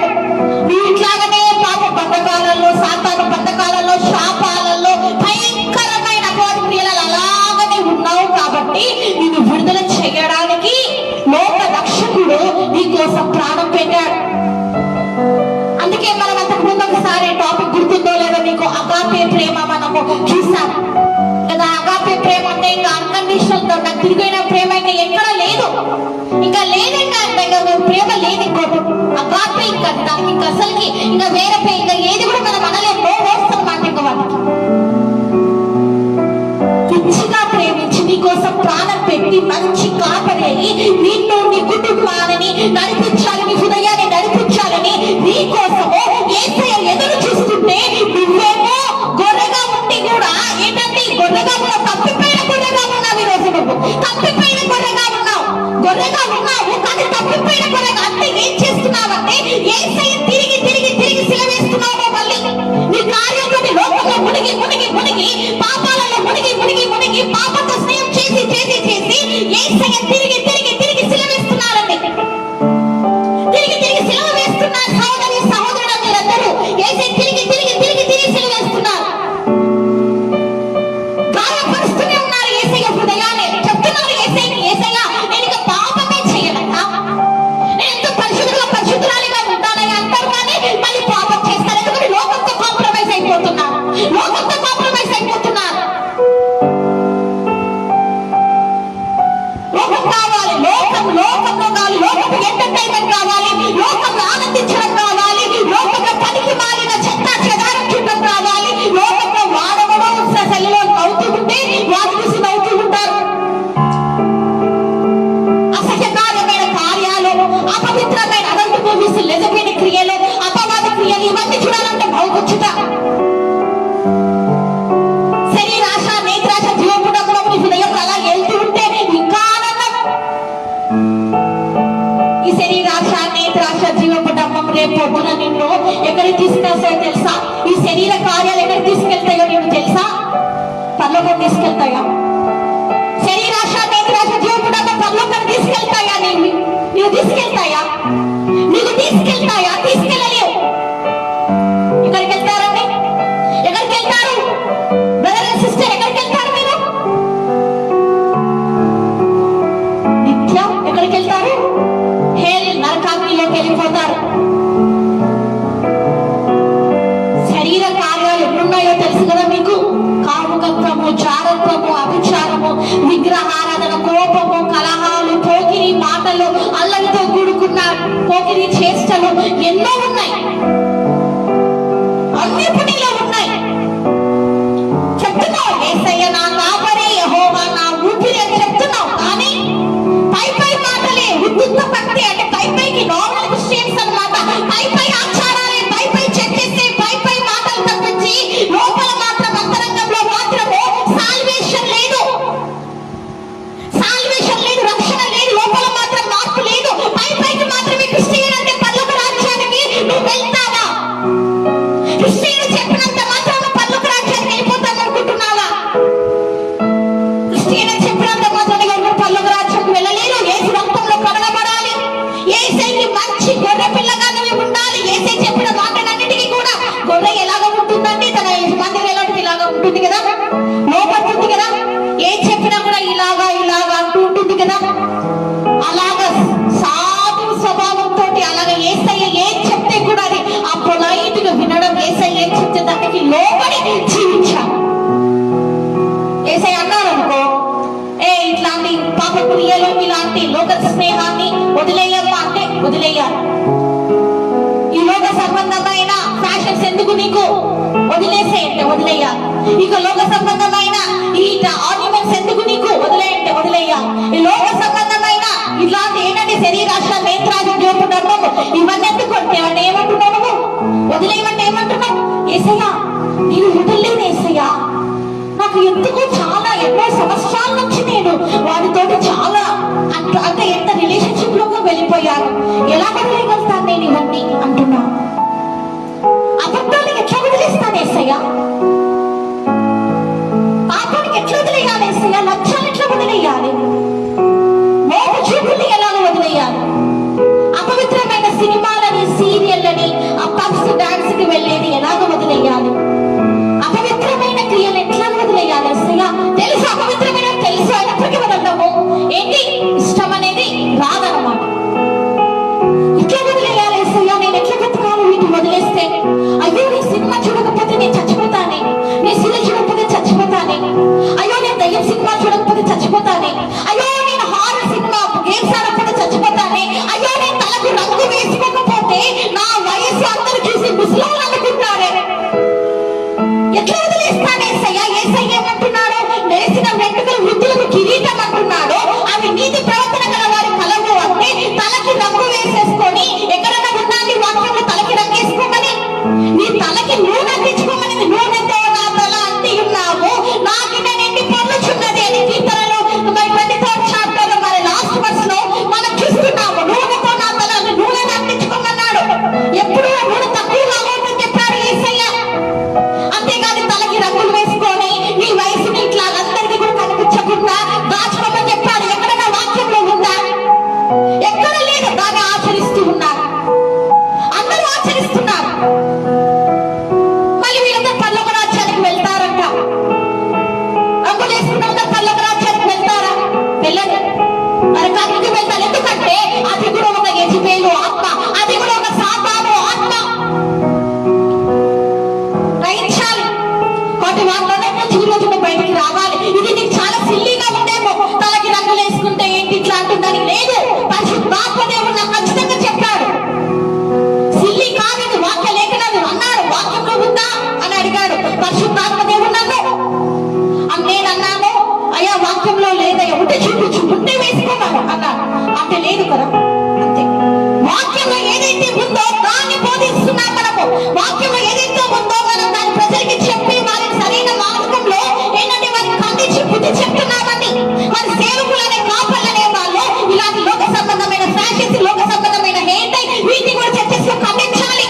నువ్వు ఇట్లాగనే పాప బంధకాలలో, సాతాను బంధకాలలో, శాపాలలో, భయంకరమైన అపవాది క్రియలలో అలాగనే ఉన్నావు కాబట్టి నిన్ను విడుదల చేయడానికి లోక రక్షకుడు నీ కోసం ప్రాణం పెట్టాడు. అందుకే మనం అంతకు ముందు ఒకసారి టాపిక్ గుర్తుందో లేదో మీకు, అగాపే ప్రేమ మనము చూసాం కదా. అగాపే ప్రేమ అంటే ఇంకా అన్కండిషనల్ తో తిరిగిన ప్రేమ ఇంకా ఎక్కడ లేదు, ఇంకా లేదు, ఇంకా ప్రేమ లేదు ఇంకోటి. అగాపే ఇంకా దానికి ఇంకా అసలుకి ఇంకా వేరే ఇంకా ఏది కూడా మనం అనలేము. వస్తున్నమాట ఇంకా వాళ్ళకి పిచ్చిగా ప్రేమించి నీ కోసం ప్రాణం పెట్టి మంచి కాపరి అయ్యి నిన్ను, నీ కుటుంబాన్ని నడిపించాలి, నీ హృదయాన్ని నడిపించాలని నీ కోసము యేసయ్య ఎదురు చూస్తుంటే నువ్వేమో గొర్రెగా ఉండి కూడా ఏంటంటే గొర్రెగా ఉన్నావు, తప్పిపోయిన గొర్రెగా ఉన్నావు. ఈ రోజు నువ్వు తప్పిపోయిన గొర్రెగా ఉన్నావు, గొర్రెగా ఉన్నావు కానీ తప్పిపోయిన గొర్రెగా. అంటే ఏం చేస్తున్నావంటే యేసయ్య తిరిగి తిరిగి తిరిగి సిలవేస్తున్నావు. మళ్ళీ నీ కార్యంలో లోకంలో మునిగి మునిగి మునిగి పాపాలలో మునిగి మునిగి మునిగి పాపంతో స్నేహం చేసి చేసి చేసి యేసయ్య తిరిగి తిరిగి తిరిగి సిలవేస్తున్నారండి. తిరిగి తిరిగి సిలువ వేస్తున్నారు సహోదరి సహోదరుడు, మీరందరూ యేసయ్య తిరిగి తిరిగి తిరిగి తిరిగి సిలువ వేస్తున్నారు. గాయపరుస్తూనే ఉన్నారు యేసయ్య హృదయాన్ని. చెప్తున్నారు యేసయ్య నేను ఇక పాపమే చేయనన్నా, నేను ఎంతో పరిశుద్ధురాలిగా ఉంటానని అంటారు కానీ మళ్ళీ పాపం చేస్తారు. ఎందుకంటే లోకంతో కాంప్రమైజ్ అయిపోతున్నారు, లోకంతో కాంప్రమైజ్ అయిపోతున్నారు. లోకం కావాలి పొద్దున నిన్ను ఎక్కడికి తీసుకెళ్తాయో తెలుసా? ఈ శరీర కార్యాలు ఎక్కడికి తీసుకెళ్తాయో నీకు తెలుసా? పరలోకం తీసుకెళ్తాయా? శరీరాశ నేత్రాశ జీవపుడంగా పరలోకం తీసుకెళ్తాయా? నీవు తీసుకెళ్తాయా? నీకు తీసుకెళ్తాయా? తీసుకెళ్ళలేవు. ఎక్కడికి వెళ్తారండి? ఎక్కడికి వెళ్తారు బ్రదర్ అండ్ సిస్టర్? ఎక్కడికి వెళ్తారు మీరు? నిత్యం ఎక్కడికి వెళ్తారు? హేల్ నరకాగ్నిలోకి వెళ్ళిపోతారు. శరీర కార్యాలు ఎన్నున్నాయో తెలుసు కదా మీకు? కాముకత్వము, జారత్వము, అభిచారము, విగ్రహారాధన, కోపము, కలహాలు, పోకిరి మాటలు, అల్లరితో కూడుకున్న పోకిరి చేష్టలు ఎన్నో ఉన్నాయి. అన్ని పనిలో ఉన్నాయి. చెప్తున్నావు యేసయ్య నా కాపరి, యెహోవా నా ఊపిరి అని చెప్తున్నావు. కానీ పై పై మాటలే, ఉత్తుత్త భక్తి అంటే పై పైకి నార్మల్ క్రిస్టియన్స్ అన్నమాట. పై పై ఆచారాలే, పై పై చెక్కేస్తే పై పై మాటలు తప్పించి లోపల మాత్రం అంతరంగంలో మాత్రము సాల్వేషన్ లేదు. సాల్వేషన్ లేదు, రక్షణ లేదు, లోపల మాత్రం మార్పు లేదు. పై పైకి మాత్రమే క్రిస్టియన్ అంటే పరలోక రాజ్యానికి నువ్వు వెళ్తావా? క్రిస్టియన్ చెప్పినంత మాత్రాన పరలోక రాజ్యానికి వెళ్ళిపోతాం అనుకుంటున్నావా? క్రిస్టియన్ చెప్పినంత మాత్రాన ఎవరు పరలోక రాజ్యానికి వెళ్ళలేరు. యేసు రక్తంలో కడగబడాలి. యేసయ్యకి మంచి గొర్రె పిల్లగా నువ్వు ఉండాలి. యేసయ్య చెప్పిన మాటలన్నిటికీ కూడా గొర్రె ఎలాగ ఉంటుందండి? తన మందిరం ఎలాంటిది? ఇలాగా ఉంటుంది కదా, లోపడుతుంది కదా. ఏం చెప్పినా కూడా ఇలాగా ఇలాగా అంటూ ఉంటుంది కదా. అలాగా సాధు స్వభావంతో అలాగా యేసయ్య ఏం చెప్తే కూడా అది ఆ పొలైట్ గా వినడం, యేసయ్య ఏం చెప్తే దానికి లోబడి జీవించాలి. యేసయ్య అన్నారు అనుకో, ఇట్లాంటి పాప క్రియలు, ఇలాంటి లోక స్నేహాన్ని వదిలేయమ్మా అంటే వదిలేయాలి. ఈ లోక సంబంధమైన ఫ్యాషన్స్ ఎందుకు నీకు? వదిలేసేయంటే వదిలేయాలి. ఇక లోక సంబంధమైన ఈ ఆర్గ్యుమెంట్స్ ఎందుకు నీకు? వదిలేయంటే వదిలేయాలి. ఈ లోక సంబంధమైన ఇట్లాంటి ఏంటంటే శరీరాశ, నేత్రాశ, జీవపుడంగము ఇవన్నీ ఎందుకు అంటే ఏమంటున్నావు నువ్వు? వదిలేయమంటే ఏమంటున్నావు? యేసయ్య నేను వదిలేను యేసయ్య, నాకు ఎందుకు చాలా ఎన్నో సంవత్సరాల నుంచి నేను వాడితోటి చాలా అంటే ఎంత రిలేషన్షిప్ లోకి వెళ్ళిపోయాను, ఎలా వదిలేయగలుగుతాను నేను ఇవన్నీ అంటున్నా. అబద్ధానికి ఎట్లా వదిలేస్తాను యేసయ్య? పాపానికి ఎట్లా వదిలేయాలి యేసయ్య? లక్ష్యాన్ని ఎట్లా వదిలేయాలి? మోహ చూపుల్ని ఎలాగ వదిలేయాలి? అపవిత్రమైన సినిమాలని, సీరియళ్ళని, ఆ పబ్స్, డాన్స్ కి వెళ్ళేది ఎలాగ వదిలేయాలి? అపవిత్రమైన క్రియలు ఎట్లా వదిలేయాలి యేసయ్య? తెలుసు, అపవిత్రమైన తెలుసు, అయినప్పటికీ వదలము ఏంటి? ఇష్టం అనేది రాదన్నమాట. ఎట్లా వదిలేయాలి యేసయ్య? నేను ఎట్లా బతకాలి వీటిని వదిలేస్తే? అయ్యో నీ సినిమా చూడకపోతే నేను చచ్చిపోతానే, నీ సీరియల్ చూడకపోతే చచ్చిపోతానే, అయ్యో నేను దయ్యం సినిమా చూడకపోతే చచ్చిపోతానే, అయ్యో నేను హారర్ సినిమా గేమ్స్ ఆడకపోతే చచ్చిపోతానే, అయ్యో నేను తలకు రంగు వేసుకోకపోతే నా వయసు అందరూ చూసి ముసలోళ్ళు అనుకుంటారే. ఎట్లా వదిలేస్తాను యేసయ్య? యేసయ్య ఏమంటున్నాడు? లేచిన వెంట్రుకలు వృద్ధులకు కిరీటం అంటున్నాడు. అవి నీతి ప్రవర్తన గల వారి కలవు అంటే తలకి రంగు వేసేసుకొని ఎక్కడన్నా ఉన్నాన్ని వాక్యంలో తలకి రంగేసుకోమని, నీ తలకి నూనె అంటించుకోమని, నూనెతో నా తల అంటి ఉన్నావు, నాకు నిండి పొర్లుచున్నది అని కీర్తనలో 23rd చాప్టర్ మరి లాస్ట్ వర్స్ లో మనం చూస్తున్నాము. నూనెతో నా తల నూనె అంటించుకోమన్నాడు. ఎప్పుడు నూనె తక్కువగా ఉంటుందని చెప్పాడు యేసయ్య. అంతేగాని తలకి రంగులు వేసుకొని నీ వయసుని ఇట్లా అందరికీ కూడా కనిపించకుండా దాచుకోమని చెప్పాడు. ఎక్కడైనా వాక్యంలో ఉందా? ఎక్కడ లేదు. దాన్ని ఆచరిస్తూ ఉన్నారు, అందరూ ఆచరిస్తున్నారు. మళ్ళీ వీళ్ళందరూ పరలోక రాజ్యానికి వెళ్తారంట. రంగులు వేసుకున్న పరలోక రాజ్యానికి వెళ్తారా? వెళ్ళరు. నరకానికి వెళ్తారు. ఎందుకంటే అది కూడా ఒక యెజబెలు ఆత్మ, అది కూడా ఒక సాతాను ఆత్మ. గ్రహించాలి. వాటి వాటిలోనే నుంచి ఈ రోజు నువ్వు బయటికి రావాలి. ఇది నీకు చాలా సిల్లీగా ఉందేమో, తలకి రంగులు వేసుకుంటే ఏంటి ఇట్లా అంటుందని. లేదు, పరిశుద్ధాత్మ దేవుడు నాకు ఖచ్చితంగా చెప్పాడు. సిల్లి కాదు ఇది, వాక్య లేఖనాలు అన్నాడు. వాక్యంలో ఉందా అని అడిగాడు పరిశుద్ధాత్మ దేవుడు నన్ను. నేను అన్నాను, అయ్యా వాక్యంలో లేదయ్యా, ఉంటే చూపించు, ఉంటే వేసుకోమను అన్నాడు. అంటే లేదు కదా, అంతే. వాక్యంలో ఏదైతే ఉందో దాన్ని బోధిస్తున్నాం మనము. వాక్యంలో ఏదైతే ఉందో మనం దాని ప్రజలకి చెప్పి వారిని సరైన మార్గంలో ఏంటంటే వారిని ఖండించి బుద్ధి చెప్తున్నామని. వారి సేవకులనే కాపర్లనే వాళ్ళు ఇలాంటి లోక సంబంధమైన ఫ్యాషన్స్, లోక సంబంధమైన హేట్ వీటిని కూడా చర్చలో ఖండించాలి.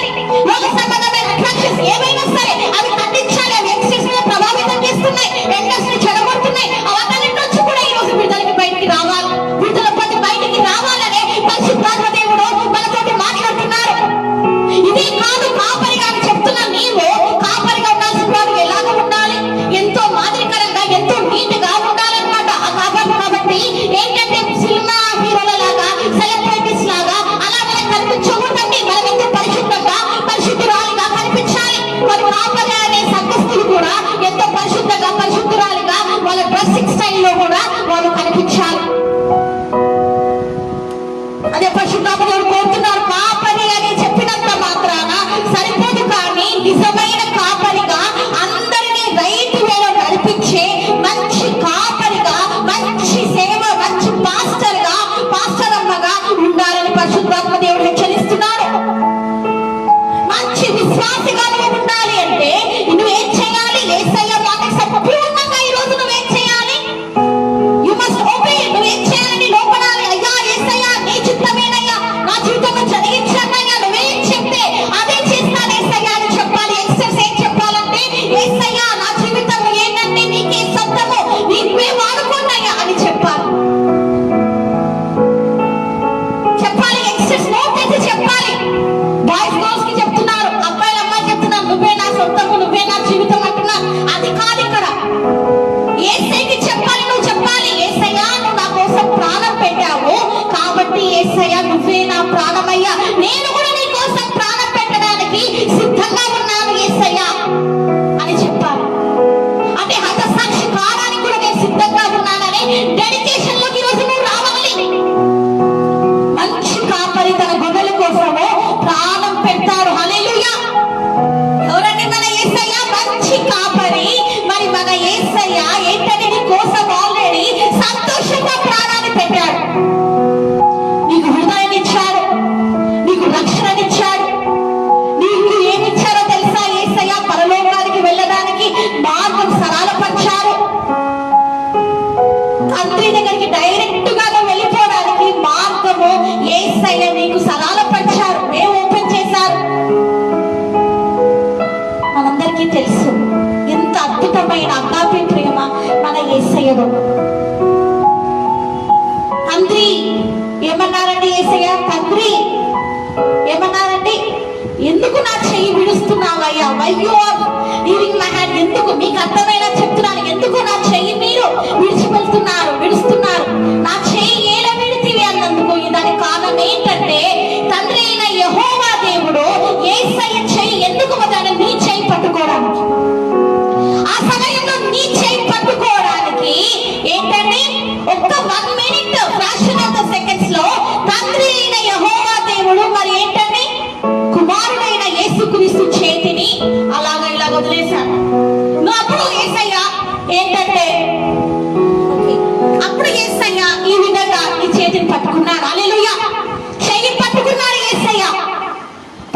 ఇక్కడ. యేసయ్యకి చెప్పాలి, నువ్వు చెప్పాలి, యేసయ్యా నువ్వు నా కోసం ప్రాణం పెట్టావు కాబట్టి యేసయ్యా నువ్వే నా ప్రాణమయ్యా, నేను కూడా నీ కోసం ప్రాణం పెట్టడానికి సిద్ధంగా ఉన్నాను యేసయ్యా అని చెప్పాలి. అంటే హతసాక్షి కావడానికి కూడా నేను సిద్ధంగా ఉన్నానని డెడికేషన్ లోకి ఈరోజు నువ్వు రావాలి. మంచి కాపరి తన గొర్రెల కోసము ప్రాణం పెడతారు. హల్లెలూయా. ఎవరండి మన యేసయ్య? మంచి కాపరి. మరి మన యేసయ్య ఏంటంటే నీ కోసం ఆల్రెడీ సంతోషంగా ప్రాణాన్ని పెట్టాడు. నీకు హృదయాన్ని ఇచ్చాడు, నీకు రక్షణనిచ్చాడు. నీకు ఏమిచ్చారో తెలుసా? యేసయ్య పరలోకానికి వెళ్ళడానికి మార్గం సరళపరిచారు. తండ్రి దగ్గరికి డైరెక్ట్ గా వెళ్ళిపోవడానికి మార్గము యేసయ్య నీకు సరళపరిచారు, ఓపెన్ చేశారు. మనందరికీ తెలుసు ఎంత అద్భుతమైన అగాపే ప్రేమ మన యేసయ్యలో. తండ్రి ఏమన్నారండి? యేసయ్య తండ్రి ఏమన్నారండి? ఎందుకు నా చెయ్యి విడుస్తున్నావయ్యా? అయ్యో లీవింగ్ మై హ్యాండ్. ఎందుకు? మీకు అర్థమైనా చెప్తున్నాను. ఎందుకు నా చెయ్యి మీరు విడుస్తున్నారు? నా చెయ్యి ఏడ విడితివి అన్నందుకు దానికి కారణం ఏంటంటే తండ్రి అయిన యెహోవా దేవుడు యేసయ్య చెయ్యి ఎందుకు వదలని నీ చెయ్యి పట్టుకోవడానికి. ఆ సమయంలో నీ చెయ్యి పట్టుకోవడానికి ఏంటంటే ఒక్క 1 minute fraction of the seconds లో తండ్రి అయిన యెహోవా దేవుడు మరి ఏంటంటే కుమారుడైన యేసుక్రీస్తు చేతిని ఇలా వదిలేశాడు. నువ్వు అప్పుడు యేసయ్య ఏంటంటే అప్పుడు యేసయ్య ఈ విధంగా నీ చేతిని పట్టుకున్నాడు. హల్లెలూయా. చెయ్యి పట్టుకున్నాడు యేసయ్య.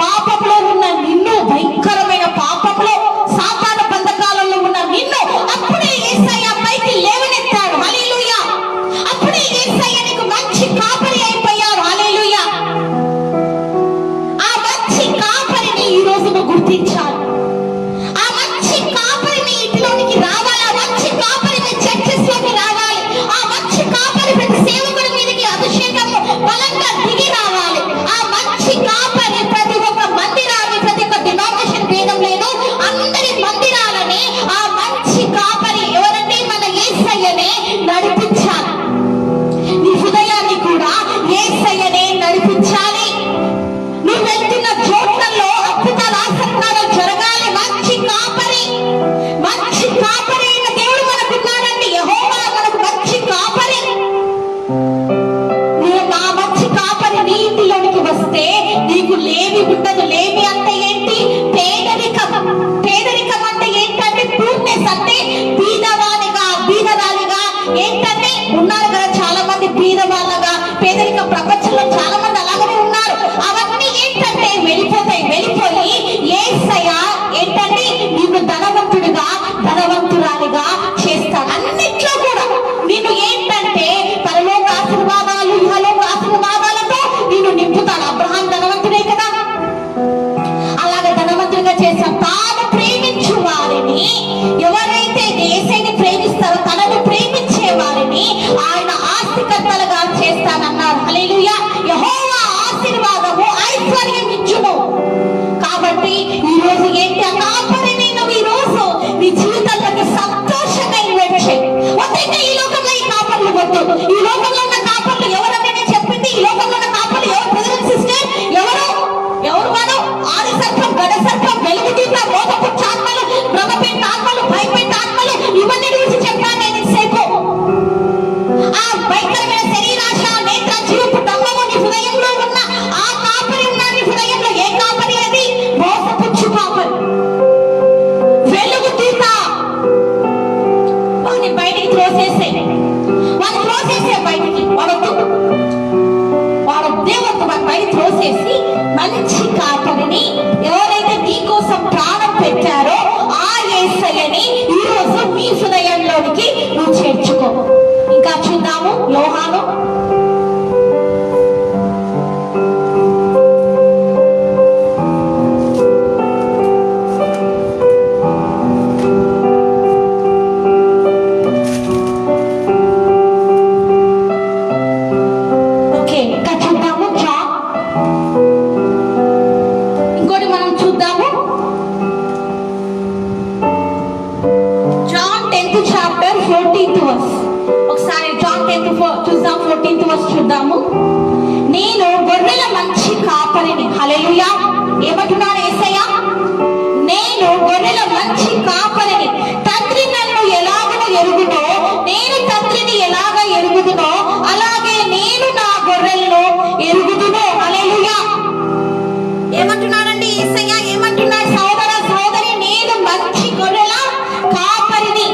పాపంలో ఉన్న నిన్ను, భయంకరమైన పాపంలో సాతాను బంధకాలలో ఉన్న నిన్ను అప్పుడే యేసయ్య పైకి లేవనెత్తాడు. హల్లెలూయా. అప్పుడే యేసయ్య నీకు మంచి కాపరి అయిపోయాడు. హల్లెలూయా. ఆ మంచి కాపరిని ఈ రోజు నువ్వు గుర్తించాలి. ఆ మంచి కాపరిని ఇంటిలోనికి రావాలి. ఆ మంచి కాపరిని చర్చెస్ లోకి రావాలి. ఆ మంచి కాపరి ప్రతి సేవకుడి మీదకి అభిషేకము బలంగా దిగి రావాలి. ఆ మంచి కాపరి ప్రతి ఒక్క మందిరాన్ని, ప్రతి ఒక్క డినామినేషన్ భేదం లేదు, అందరి మందిరాలని ఆ మంచి కాపరి ఎవరంటే మన యేసయ్యనే నడిపించాలి. నీ హృదయాన్ని కూడా యేసయ్యనే నడిపించాలి. నువ్వు వెళ్తున్న చోట్లలో అద్భుతాలు, ఆసక్తాలు జరగాలి. మంచి కాపరి అయిన దేవుడు మనకున్నాడండి. యెహోవా మనకు మంచి కాపరి. నువ్వు ఆ మంచి కాపరి నీ ఇంటిలోనికి వస్తే నీకు లేమి ఉండదు. లేమి అంటే ఏంటి? పేదరికం అంటే ఏంటంటే పూర్ణెస్ అంటే బీదరాలిగా ఏంటంటే ఉన్నారు కదా చాలా మంది బీదవాళ్ళగా. పేదరిక ప్రపంచంలో చాలా మంది అలాగనే ఉన్నారు. అవన్నీ ఏంటంటే వెళ్ళిపోయి యేసయ్య ఏంటంటే నిన్ను ధనవంతురాలిగా చేస్తాడు. అన్నిట్లో కూడా నిన్ను ఏంటంటే పరలోక ఆశీర్వాదాలు, ఇహలోక ఆశీర్వాదాలతో నిన్ను నింపుతాడు. అబ్రహాం ధనవంతుడే కదా, అలాగే ధనవంతుడిగా చేస్తాడు. తాను ప్రేమించు వారిని, ఎవరైతే యేసయ్యని ప్రేమిస్తారో తనను ప్రేమించే వారిని ఆయన ఆస్తికర్తలుగా చేస్తానన్నారు. హల్లెలూయా. యెహోవా ఆశీర్వాదము ఐశ్వర్యం ఇచ్చును. కాబట్టి ఈ రోజు ఏంటి? ఆ కాపరిని నువ్వు ఈ రోజు నీ జీవితంలోకి సంతోషంగా ఇన్వైట్ చేయి. వద్దంటే ఈ లోకంలో ఈ కాపర్లు వద్దు. ఈ లోకంలో ఉన్న కాపర్లు ఎవరంటే నేను చెప్పింది, ఈ లోకంలో ఉన్న కాపర్లు ఎవరు? బ్రదర్ సిస్టర్, ఎవరు మనం? ఆది సర్పం, గడ సర్పం, వెలుగుదీత, మోసపుచ్చు ఆత్మలు, భ్రమపెట్ట ఆత్మలు, భయపెట్ట ఆత్మలు, ఇవన్నీ గురించి చెప్పాను నేను ఇంతసేపు. ఆ భయంకరమైన శరీరాశ, నేత్ర, జీవపు డమ్మము నీ హృదయంలో ఉన్న ఆ కాపరి ఉన్న నీ హృదయంలో ఏ కాపరి? అది మోసపుచ్చు కాపరి, వెలుగుదీత. వాడిని బయటికి త్రోసేసే బయటికి వాడు దేవత్వం బయట త్రోసేసి మంచి కాపరిని ఎవరైతే నీ కోసం ప్రాణం పెట్టారో ఆ యేసయ్యని ఈ రోజు మీ హృదయంలోనికి నువ్వు చేర్చుకో. ఇంకా చూద్దాము యోహాను ఇంకోటి మనం చూద్దాము. జాన్ చూద్దాం 14th వర్స్ చూద్దాము. నేను గొర్రెల మంచి కాపరిని. హల్లెలూయా. ఏమంటున్నాడు యేసయ్య? నేను గొర్రెల మంచి కాపరిని. తండ్రి నన్ను ఎలాగో ఎరుగునో, నేను తండ్రిని ఎలాగ ఎరుగుదునో అలాగే నేను నా గొర్రెలను ఎరుగుదును. హల్లెలూయా. ఏమంటున్నాడండి యేసయ్య? ఏమంటున్నాడు? సోదర సోదరి, నేను మంచి గొర్రెల కాపరిని.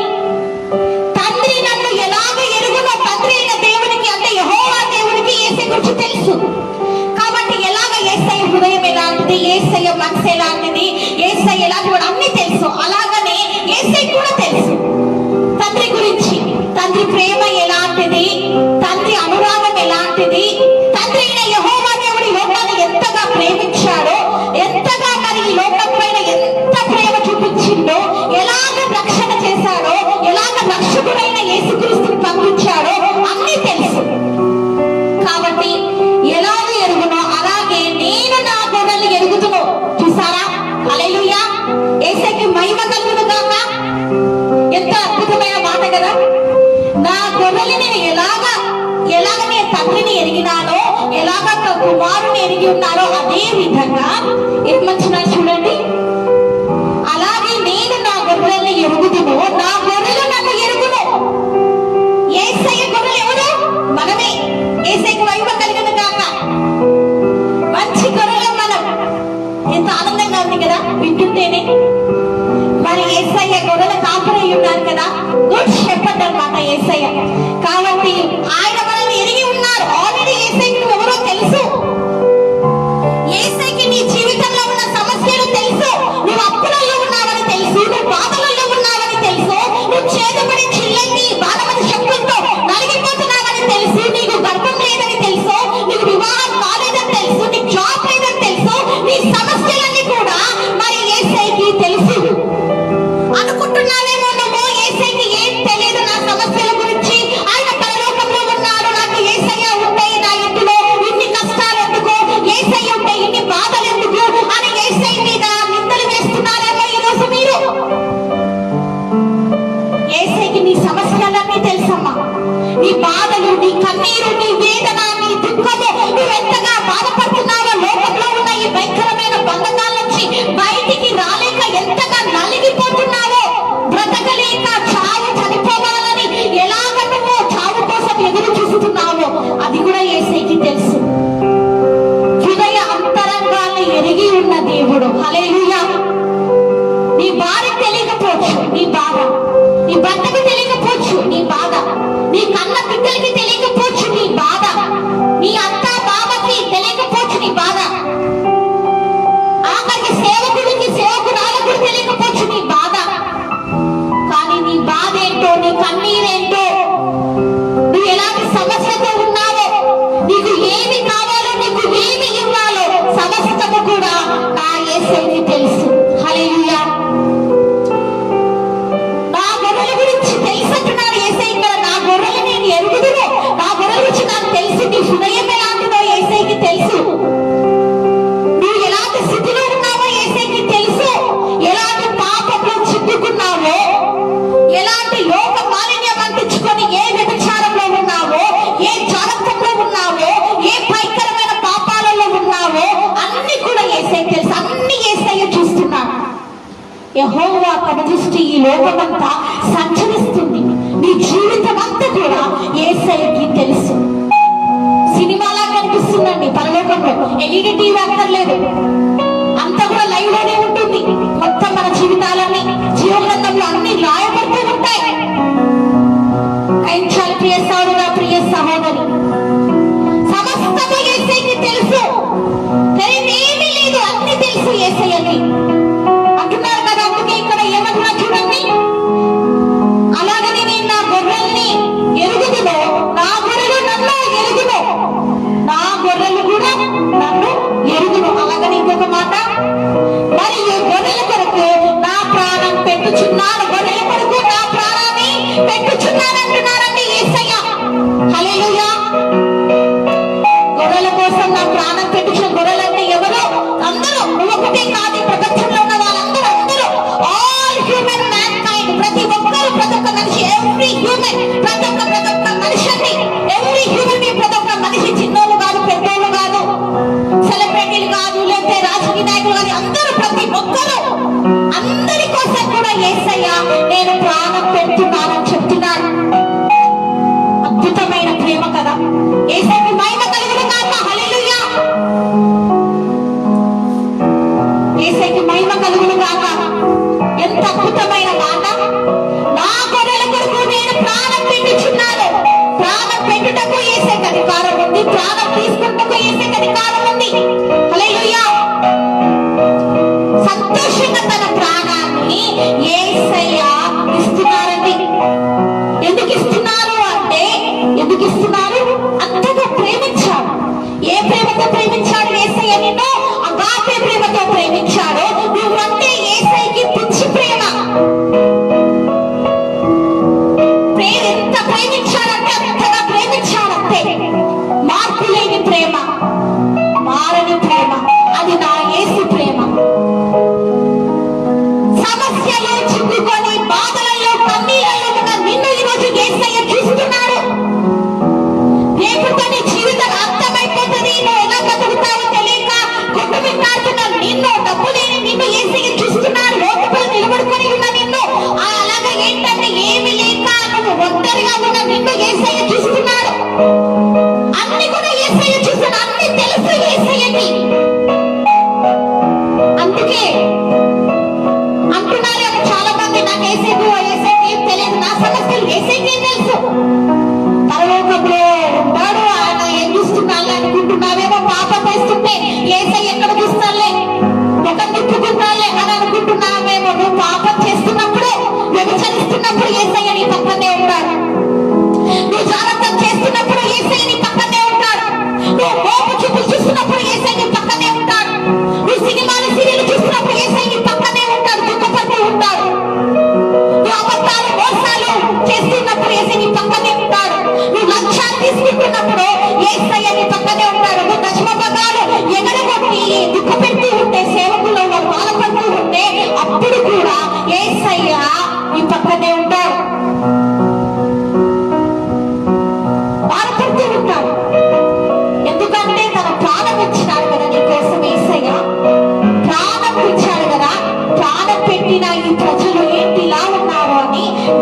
తండ్రి నన్ను ఎలాగ ఎరుగునో, తండ్రి అయిన దేవునికి అంటే యెహోవా దేవునికి యేసయ్య గురించి తెలుసు. కాబట్టి ఎలాగ యేసయ్య హృదయం ఎలాంటిది, యేసయ్య మనసు ఎలాంటిది, యేసయ్య ఎలాంటి వాడు అన్ని తెలుసు. అలాగనే యేసయ్య కూడా తెలుసు తండ్రి గురించి. తండ్రి ప్రేమ ఎలాంటిది, తండ్రి అనురాగం ఎలాంటిది, తండ్రి అయిన యెహోవా దేవుడు ఈ లోకాన్ని ఎంతగా ప్రేమించాడో, ఎంతగా మరి ఈ లోకం పైన ఎంత ప్రేమ చూపించిండో, ఎలాగ రక్షణ చేశాడో, ఎలాగ రక్షకుడైన యేసుక్రీస్తుని పంపించాడో అన్నీ తెలుసు. కాబట్టి ఎలాగ ఎరుగునో అలాగే నేను నా గొర్రెలు ఎరుగుదును. చూసారా? హల్లెలూయా. యేసయ్యకి మహిమ కలుగును గాక. ఎంత అద్భుతమైన మాట కదా. నా గొర్రెలు నేను ఎలాగ నేను తండ్రిని ఎరిగినానో, ఎలాగ నా కుమారుని ఎరిగి ఉన్నానో అదే విధంగా ఏమంటున్నా చూడండి. అలాగే నేను నా గొర్రెల్ని ఎరుగుదును, నా గొర్రెలు నన్ను ఎరుగును. యేసయ్య గొర్రెలు ఎవరు? మనమే. యేసయ్యకి మహిమ కలుగును గాక. మంచి గొర్రెలు మనం. ఎంత ఆనందంగా ఉంది కదా వింటుంటేనే. మరి యేసయ్య గొర్రెల కాపరై ఉన్నారు కదా, గుడ్ షెపర్డ్ అన్నమాట యేసయ్య. కాబట్టి ఆయన మనల్ని ఎరిగి ఉన్నారు. ఆల్రెడీ యేసయ్యకి నువ్వు ఎవరో తెలుసు. యేసయ్యకి నీ జీవితంలో ఉన్న సమస్యలు తెలుసు. నువ్వు అప్పులలో ఉన్నావని తెలుసు, నువ్వు బాధలలో ఉన్నావని తెలుసు, నువ్వు చేతబడి చిల్లంగి బాధపడి శక్తులతో నలిగిపోతున్నావని తెలుసు, నీకు గర్భం లేదని తెలుసు, నీకు వివాహం కాలేదని తెలుసు, నీకు జాబ్ లేదని తెలుసు. నీ సమస్యలన్నీ కూడా మరి యేసయ్యకి తెలుసు. అనుకుంటున్నావేమో నువ్వు యేసయ్యకి ఏం తెలియదు నా సమస్యల గురించి, ఆయన పరలోకంలో ఉన్నాడు, నాకు యేసయ్య ఉంటే నా ఇంటిలో ఇన్ని కష్టాలు ఎందుకు, యేసయ్య ఉంటే ఇన్ని బాధలు ఎందుకు అని యేసయ్య మీద నిందలు వేస్తున్నారేమో ఈరోజు మీరు. యేసయ్యకి నీ సమస్యలన్నీ తెలుసమ్మా. నీ బాధలు, నీ కన్నీరు, నీ వేదన, నీ దుఃఖము, నువ్వు ఎంతగా బాధపడుతున్నావో, లోకంలో ఉన్న ఈ భయంకరమైన బంధకాల నుంచి బయటికి రాలేక ఎంతగా నలిగిపోతున్నావో, బ్రతకలేక చావు చనిపోవాలని ఎలాగ నువ్వు చావు కోసం ఎదురు చూస్తున్నావో అది కూడా యేసయ్యకి తెలుసు. హృదయ అంతరంగాన్ని ఎరిగి ఉన్న దేవుడు. హల్లెలూయా. నీ భార్యకు తెలియకపోవచ్చు నీ బాధ, నీ భర్తకు తెలియకపోవచ్చు నీ బాధ, నీ కన్న బిడ్డలకి తెలియకపోవచ్చు నీ బాధ, నీ అత్త బావకి తెలియకపోవచ్చు నీ బాధ, ఆఖరికి సేవకుడికి సేవకురాలకు తెలియకపోవచ్చు నీ బాధ. కానీ నీ బాధ ఏంటో, నీ కన్నీరేంటో, నువ్వు ఎలాంటి సమస్యతో ఉన్నావో, నీకు ఏమి కావాలో, నీకు ఏమి ఇవ్వాలో సమస్తము కూడా నా యేసయ్యకి తెలుసు. హల్లెలూయా. నా గొర్రెల గురించి తెలుసంటున్నాడు యేసయ్య ఇక్కడ. నా గొర్రెలు నేను ఎరుగుదును, నా గొర్రెల గురించి నాకు తెలుసు. నీ హృదయం ఎలాంటిదో యేసయ్యకి తెలుసు. నువ్వు ఎలాంటి స్థితిలో ఉన్నావో యేసయ్యకి తెలుసు. ఎలాంటి పాపంలో చిక్కుకున్నావో, ఎలాంటి లోక మాలిన్యం అంటించుకొని ఏ వ్యభిచారంలో ఉన్నావో, ఏ జాగ్రత్తలో ఉన్నావో, ఏ భయంకరమైన పాపాలలో ఉన్నావో అన్ని కూడా యేసయ్యకి తెలుసు. అన్ని యేసయ్య చూస్తున్నాడు. యెహోవా తన దృష్టి ఈ లోకమంతా సంచరిస్తుంది. నీ జీవితం అంతా కూడా యేసయ్యకి తెలుసు. సినిమాలా కనిపిస్తుందండి పరలోకంలో. ఎల్ఈడి టీవీ అక్కర్లేదు, అంతా కూడా లైవ్ లోనే ఉంటుంది. మొత్తం మన జీవితాలన్నీ జీవగ్రంథంలో అన్ని రాయబడుతూ ఉంటాయి. కైంచాలి ప్రియ సహోదరా, ప్రియ సహోదరి, సమస్తము యేసయ్యకి తెలుసు. తెలియదేమీ లేదు, అన్ని తెలుసు యేసయ్యకి. అంటున్నారు కదా, అందుకే ఇక్కడ ఏమంటున్నా చూడండి. అలాగని నేను నా గొర్రెల్ని ఎరుగుదును, నా గొర్రెలు నన్ను ఎరుగును, నా గొర్రెలు కూడా నన్ను ఎరుగును. అలాగని ఇంకొక మాట, మరియు గొర్రెల కొరకు నా ప్రాణం పెట్టుచున్నాను, గొర్రెల కొరకు నా ప్రాణాన్ని పెట్టుచున్నాను అంటున్నారండి యేసయ్య. హల్లెలూయా. గొర్రెల కోసం నా ప్రాణం పెట్టుచున్న గొర్రెలు అంటే ఎవరు? అందరూ. నువ్వు ఒకటే కాదు, ప్రపంచంలో ఉన్న వాళ్ళందరూ, అందరూ, ఆల్ హ్యూమన్ మ్యాన్ కైండ్. ప్రతి ఒక్కరు, ప్రతి ఒక్క మనిషి, ఎవ్రీ హ్యూమన్, ప్రతి ఒక్క మనిషి అండి,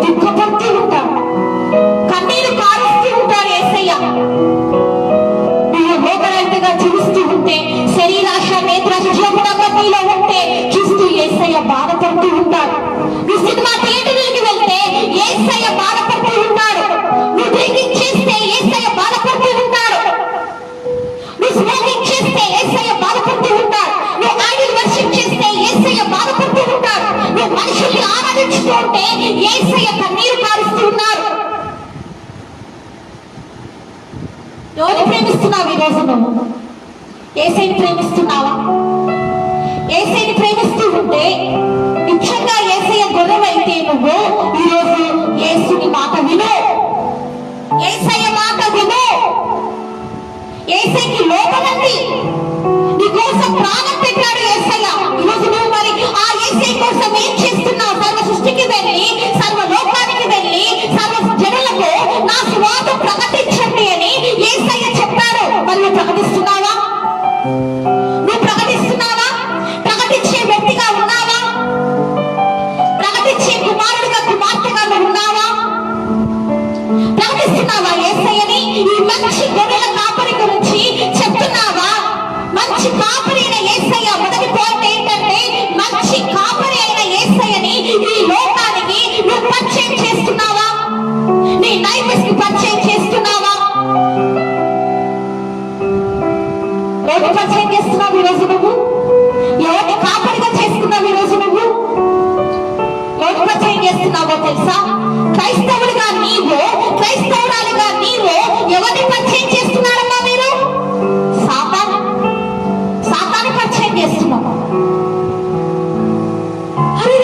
దుఃఖపడుతూ ఉంటాడు, కన్నీరు కారుస్తూ ఉంటాడు యేసయ్య. నువ్వు లోకరహితంగా జీవిస్తూ ఉంటే, శరీరాశ నేత్రాశ జీవమునక నీలో ఉంటే చూస్తూ యేసయ్య బాధపడుతూ ఉంటాడు. నువ్వు సినిమా థియేటర్కి వెళ్తే యేసయ్య బాధపడుతూ ఉంటాడు. నువ్వు డ్రింకింగ్ చేస్తే యేసయ్య బాధపడుతూ ఉంటాడు. నువ్వు స్మోకింగ్ చేస్తే యేసయ్య బాధపడుతూ ఉంటాడు. నువ్వు ఐడల్ వర్షిప్ చేస్తే యేసయ్య బాధపడుతూ ఉంటాడు. నువ్వు మనుషుల్ని ఆరాధించుతూ ఉంటే యేసయ్య కన్నీరు కారుస్తూ ఉన్నాడు. ఎవరిని ప్రేమిస్తున్నావు ఈరోజు? నువ్వు యేసయ్యని ప్రేమిస్తున్నావా? యేసయ్యని ప్రేమిస్తూ ఉంటే, నిజంగా యేసయ్య గొర్రెవైతే నువ్వు ఈరోజు యేసుని మాట విను, యేసయ్య మాట విను. యేసయ్యకి లోబడండి. నీ కోసం ప్రాణం పెట్టాడు యేసయ్య. ఈరోజు నువ్వు మరి ఆ యేసయ్య కోసం ఏం చేస్తున్నావు? సర్వ సృష్టికి వెళ్ళి, సర్వ లోకానికి వెళ్ళి, సర్వ జనులకు నా సువార్త ప్రకటించండి అని యేసయ్య చెప్పాడు. మరి నువ్వు ప్రకటిస్తున్నావా? నువ్వు ప్రకటిస్తున్నావా? ప్రకటించే వ్యక్తిగా ఉన్నావా? ప్రకటించే కుమారుడిగా కుమార్తెగా నువ్వు ఉన్నావా? ప్రకటిస్తున్నావా యేసయ్యని? ఈ మంచి గొర్రెల కాపరి గురించి చెప్తున్నావా? మంచి కాపరి అయిన యేసయ్య. మొదటి పాయింట్ ఏంటంటే, మంచి కాపరి అయిన యేసయ్యని ఈ లోకానికి నువ్వు పరిచయం చేస్తున్నావా? నీ నైబర్స్ కి పరిచయం చేస్తున్నావా? ఎవరిని పరిచయం చేస్తున్నావు ఈరోజు నువ్వు? ఎవరిని కాపరిగా చేసుకున్నావు ఈరోజు నువ్వు? ఎవరిని పరిచయం చేస్తున్నావో తెలుసా? క్రైస్తవుడిగా నీవు, క్రైస్తవురాలిగా నీవు ఎవరిని పరిచయం చేస్తున్నారమ్మా మీరు? సాతాను పరిచయం చేస్తున్నావు. అరే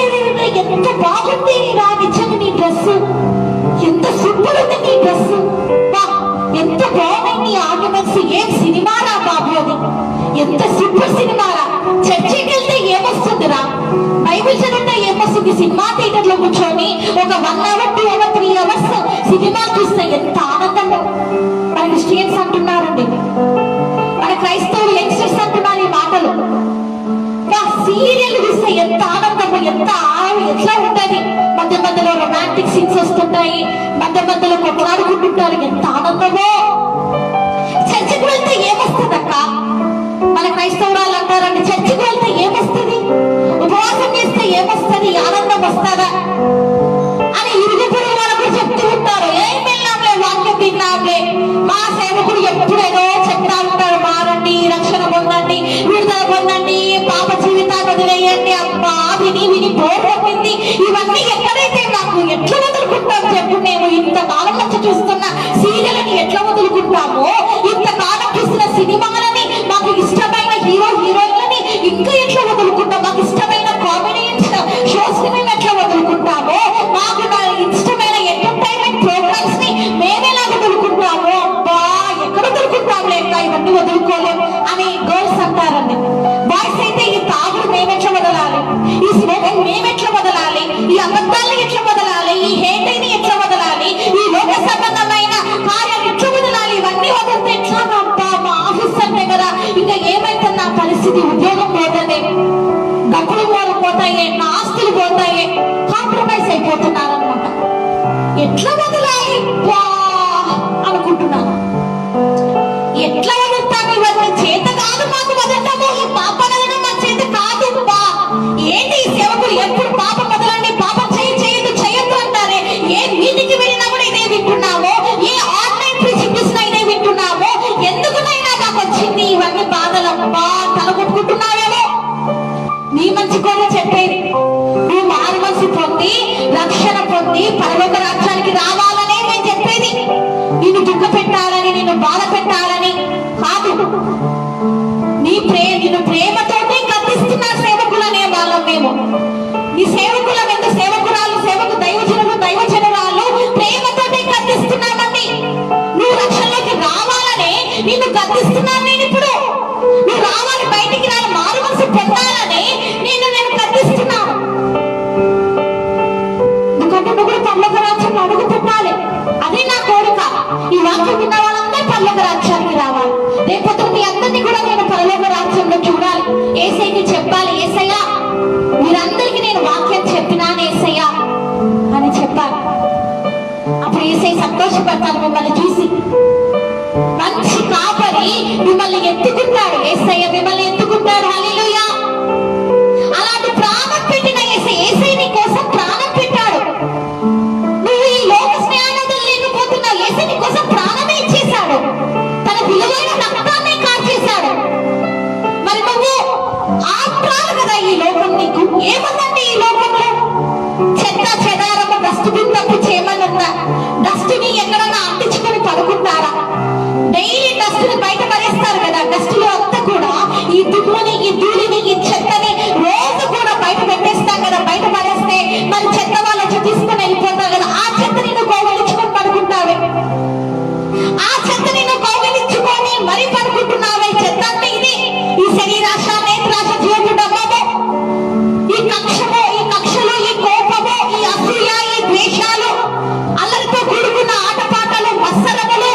ఎంత బాగుంది రా నిజంగా నీ డ్రెస్, ఎంత సూపర్ ఉంది నీ డ్రెస్, ఎంత బాగున్నాయి నీ ఆర్గ్యుమెంట్స్. ఏం సినిమారా బాబు అది, ఎంత సూపర్ సినిమారా. చర్చికి వెళ్తే ఏమొస్తుందిరా? బైబిల్ చదివితే ఏమొస్తుంది? సినిమా థియేటర్ లో కూర్చొని ఒక 1 hour 2 hour 3 hours సినిమా చూస్తే ఎంత ఆనందంగా. మన క్రిస్టియన్స్ అంటున్నారండి, మన క్రైస్తవులు యంగ్స్టర్స్ అంటున్నారు ఈ మాటలు. సీరియల్ చూస్తే ఎంత ఆనందము, ఎట్లా ఉంటది. మధ్య మధ్యలో రొమాంటిక్ సీన్స్ వస్తుంటాయి, మధ్య మధ్యలో కొట్లాడుకుంటుంటారు, ఎంత ఆనందమో. చర్చికి వెళ్తే ఏమొస్తుంది అక్క? మన క్రైస్తవురాలు అంటారండి, చర్చికి వెళ్తే ఏమొస్తుంది? ఉపవాసం చేస్తే ఏమొస్తుంది? ఆనందం వస్తుందా అని ఇరుగురు వాళ్ళకు చెప్తూ ఉంటారు. ఏం వెళ్ళాంలే, వాక్యం విన్నాంలే, మా సేవకుడు ఎప్పుడేదో చెప్తా ఉంటాడు, మారండి, రక్షణ పొందండి, విడుదల పొందండి, పాప జీవితాన్ని వదిలేయండి. అబ్బా విని బోర్ కొట్టింది. ఇవన్నీ ఎక్కడైతే నాకు ఎట్లా వదులుకుంటాం చెప్పు? మేము ఇంతకాలం నుంచి చూస్తున్న సీరియల్ని ఎట్లా వదులుకుంటామో, ఇంతకాలం చూస్తున్న సినిమాలని, మాకు ఇష్టమైన హీరో హీరోయిన్లని ఇంకా ఎట్లా వదులుకుంటాం? మాకు ఇష్టమైన కామెడీ షోస్ ని మేము ఎట్లా వదులుకుంటామో, మాకు ఇష్టమైన ఎంటర్టైన్మెంట్ ప్రోగ్రామ్స్ ని మేమెలా వదులుకుంటామో, అబ్బా ఎక్కడ వదులుకుంటాం లేక ఇవన్నీ వదులుకోలేం అని గర్ల్స్ అంటారండి. బాయ్స్ అయితే ఈ తాగుడు మేమెట్లా వదలాలి, ఈ స్మోకింగ్ మేమెట్లా వదలాలి, ఈ అబద్ధాలను ఎట్లా వదలాలి, ఈ హేటైని ఎట్లా వదలాలి, ఈ లోక సంబంధమైన కార్యాలు ఎట్లా వదలాలి, ఇవన్నీ వదిలితే ఎట్లా? అబ్బా మా ఆఫీస్ అంటే కదా, ఇంకా ఏమైతే నా పరిస్థితి, ఉద్యోగం పోతుంది, డబ్బులు పోతాయి, నా ఆస్తులు పోతాయి, కాంప్రమైజ్ అయిపోతున్నారనమాట. ఎట్లా వదలాలి అనుకుంటున్నాను. ఎట్లా వదులుతాను? ఇవన్నీ చేత కాదు మాకు వదలటము. ఈ పాప వదలడం మా చేత కాదు. ఏంటి ఈ సేవకులు ఎప్పుడు పాపం వదలండి, పాపం చేయొద్దు అంటారే. ఏ మీటింగ్కి వెళ్ళినా కూడా ఇదే వింటున్నామో, ఏ ఆన్లైన్ ప్రీచింగ్ చూసినా ఇదే వింటున్నామో. ఎందుకునైనా నాకు వచ్చింది ఇవన్నీ బాధలబ్బా, తలగొట్టుకుంటున్నావేమో. నీ మంచి కూడా చెప్పేది, నువ్వు మారు మనసు పొంది, రక్షణ పొంది, పరలోక రాజ్యానికి రావాలనే నేను చెప్పేది. నిన్ను దుఃఖ పెట్టాలని, నిన్ను బాధ పెట్టాలని కాదు. నిన్ను ప్రేమతోనే కట్టిస్తున్న సేవకులనే వాళ్ళం మేము. నీ సేవకులం, ఎంత సేవకురాలు, దైవజనురాలు ప్రేమతోనే కట్టిస్తున్నామండి. నువ్వు రక్షణలోకి రావాలనే నిన్ను కట్టిస్తున్నాను నేను. ఇప్పుడు నువ్వు రావాలి, బయటికి రావాలి, మారు మనసు పొందాలని నేను కట్టిస్తున్నాను. ఎందుకంటే నువ్వు కూడా పరలోక రాజ్యం అడుగు పెట్టాలి. అదే నా కోరిక. ఈ వాక్యం విన్న వాళ్ళందరూ పరలోక రాజ్యానికి రావాలి. రేపొద్దు మీ అందరినీ కూడా నేను పరలోక రాజ్యంలో చూడాలి. యేసయ్యకి చెప్పాలి, యేసయ్యా మీరందరికీ నేను వాక్యం చెప్పినాను యేసయ్యా అని చెప్పాలి. సంతోషపడతాను మిమ్మల్ని చూసి. మంచి కాపరి మిమ్మల్ని ఎత్తుకుంటాడు. యేసయ్య మిమ్మల్ని ఎత్తుకుంటాడు. హల్లెలూయా. అలాంటి ప్రాణం పెట్టిన యేసయ్య నీ కోసం ప్రాణం పెట్టాడు. నువ్వు ఈ లోక స్నేహానందం లేకపోతున్నావు. యేసయ్య నీ కోసం ప్రాణమే ఇచ్చేశాడు. తన విలువైన రక్తాన్ని కార్చేశాడు. మరి నువ్వు ఆత్రాలు కదా ఈ లోకం. నీకు ఏముందండి ఈ లోకంలో? చెత్త చెదారము డస్ట్బిన్ తప్పించి ఏమన్నా ఉందా? డస్ట్ని ఎక్కడన్నా అంటించుకొని పడుకుంటారా? డైలీ డస్ట్ని బయట పడేస్తారు కదా. డస్ట్లో అంతా కూడా ఈ దుమ్ముని, ఈ ధూళిని, ఈ చెత్తని రోజు కూడా బయట పెట్టేస్తాం కదా. బయట పడేస్తే మరి చెత్త వాళ్ళు వచ్చి తీసుకుని వెళ్ళిపోతారు కదా. ఆ చెత్తని నువ్వు కౌగిలించుకొని పడుకుంటావే. ఆ చెత్తని నువ్వు కౌగిలించుకొని మరీ పడుకుంటున్నావే. చెత్త అంటే ఇది. ఈ శరీరాశ, నేత్రాశ, జీవడమో, ఈ కక్షము, ఈ కక్షలు, ఈ కోపము, ఈ అసూయ, ఈ ద్వేషాలు, అల్లరితో కూడుకున్న ఆటపాటలు, మత్సరములు,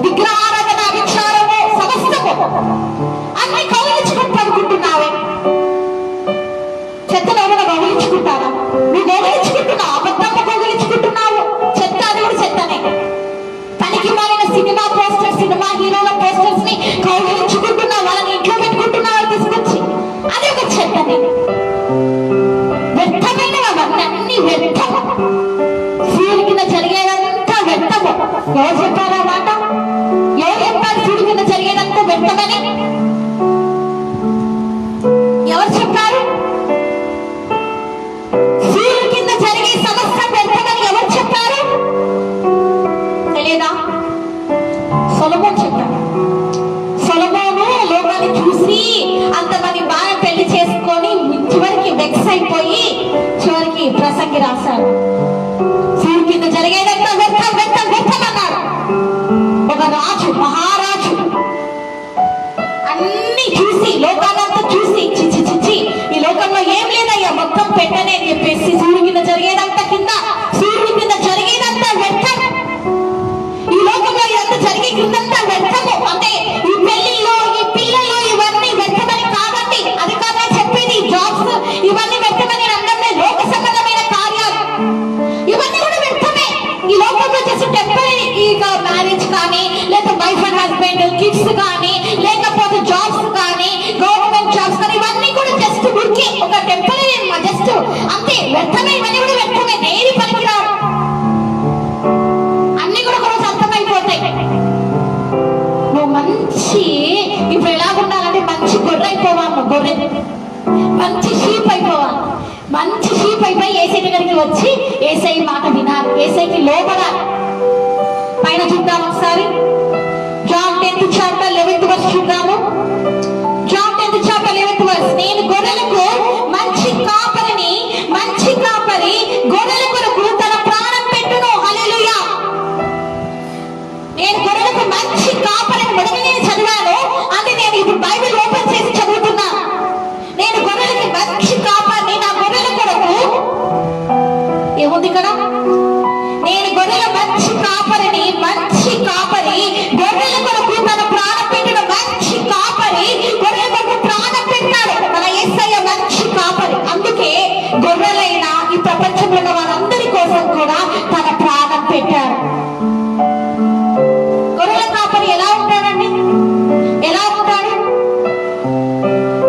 విగ్రహారాధన, విచారము, సమస్తము అన్ని కౌగిలించుకొని పడుకుంటున్నావే. చెత్తను ఎవరైనా కౌగిలించుకుంటారా? నువ్వు కౌగిలించుకుంటున్నావు. అబద్ధమ్మ కౌగిలించుకుంటున్నావు. చెత్త, అది కూడా చెత్తనే. పనికి మారిన సినిమా పోస్టర్స్, సినిమా హీరోల పోస్టర్స్ ని కౌగిలించుకుంటున్నావు. వాళ్ళని ఇంట్లో పెట్టుకుంటున్నావు తీసుకొచ్చి. అది ఒక చెత్తనే. వ్యర్థమైనవి అవన్నీ, అన్ని వ్యర్థము. సూర్యుడి కింద జరిగేదంతా వ్యర్థము. ఎవరు చెప్పారా మాట? ఎవరు చెప్పారు సూర్యుడి కింద జరిగేదంతా వ్యర్థమని? ఎవరు చెప్పారు? సూర్యుడి కింద జరిగే సమస్య వ్యర్థమని ఎవరు చెప్పారు? తెలియదా? సొలొమోను చెప్పాడు. సొలొమోను లోకాన్ని చూసి అంతమంది బాగా పెళ్లి చేసుకొని చివరికి వెక్స్ అయిపోయి చివరికి ప్రసంగి రాశాడు. సూర్యుడి కింద జరిగేదంతా వ్యర్థం, వ్యర్థం, వ్యర్థం అన్నాడు. ఒక రాజు, మహారాజు అన్ని చూసి, లోకాలంతా చూసి, చిచ్చి చిచ్చి ఈ లోకంలో ఏం లేదయ్యా, మొత్తం పెట్టనే అని చెప్పేసి సూర్యుడి కింద జరిగేదంతా కింద, సూర్యుడి కింద జరిగేదంతా వ్యర్థం. ఈ లోకంలో ఇదంతా జరిగే కిందంతా వ్యర్థము. అంటే ఈ పెళ్లిలో, ఈ పిల్లలు, ఇవన్నీ వ్యర్థమని కాదండి. అది కాదా చెప్పేది. జాబ్స్ ఇవన్నీ వ్యర్థమని అందమే. లోక సంబంధమైన కార్యాలు ఇవన్నీ కూడా వ్యర్థమే. ఈ లోకంలో చేసే టెంపరీ మ్యారేజ్ కానీ, లేదా వైఫ్ అండ్ హస్బెండ్, కిడ్స్ కానీ, లేకపోతే జాబ్స్ కానీ, గవర్నమెంట్ జాబ్స్ కానీ, ఇవన్నీ కూడా జస్ట్ ఉడికే ఒక టెంపరీ, జస్ట్ అంతే. వ్యర్థమే. ఇవన్నీ కూడా వ్యర్థమే. నేరి పనికిరావు. అన్ని కూడా ఒక రోజు అర్థమైపోతాయి. నువ్వు మంచి ఇప్పుడు ఎలా ఉండాలంటే మంచి గొర్రె అయిపోవాలి. గొర్రె మంచి షీప్ అయిపోవాలి. మంచి షీప్ అయిపోయి ఏసై దగ్గరికి వచ్చి ఏసై మాట వినాలి. ఏసైకి లోబడాలి. పైన చూద్దాం ఒకసారి. John 10th chapter 11th verse చూద్దాము. John 10th chapter 11th verse. నేను గొర్రెలకు మంచి కాపరిని, మంచి కాపరి గొర్రెల కొరకు తన ప్రాణం పెట్టును. హల్లెలూయా. నేను గొర్రెలకు మంచి కాపరిని మొదటి నేను చదివాను. అంటే నేను ఇప్పుడు బైబిల్ ఓపెన్ చేసి చదువుతున్నా. నేను గొర్రెలకి మంచి కాపరిని, నా గొర్రెల కొరకు ఏముంది ఇక్కడ? నేను గొర్రెల మంచి కాపరిని, మంచి కాపరి గొర్రెల కొరకు తన ప్రాణం పెట్టిన మంచి కాపరి గొర్రెల కొరకు ప్రాణం పెట్టాడు. మన యేసయ్య మంచి కాపరి. అందుకే గొర్రెలైన ఈ ప్రపంచంలో ఉన్న వారందరి కోసం కూడా తన ప్రాణం పెట్టాడు. గొర్రెల కాపరి ఎలా ఉంటాడండి? ఎలా ఉంటాడు?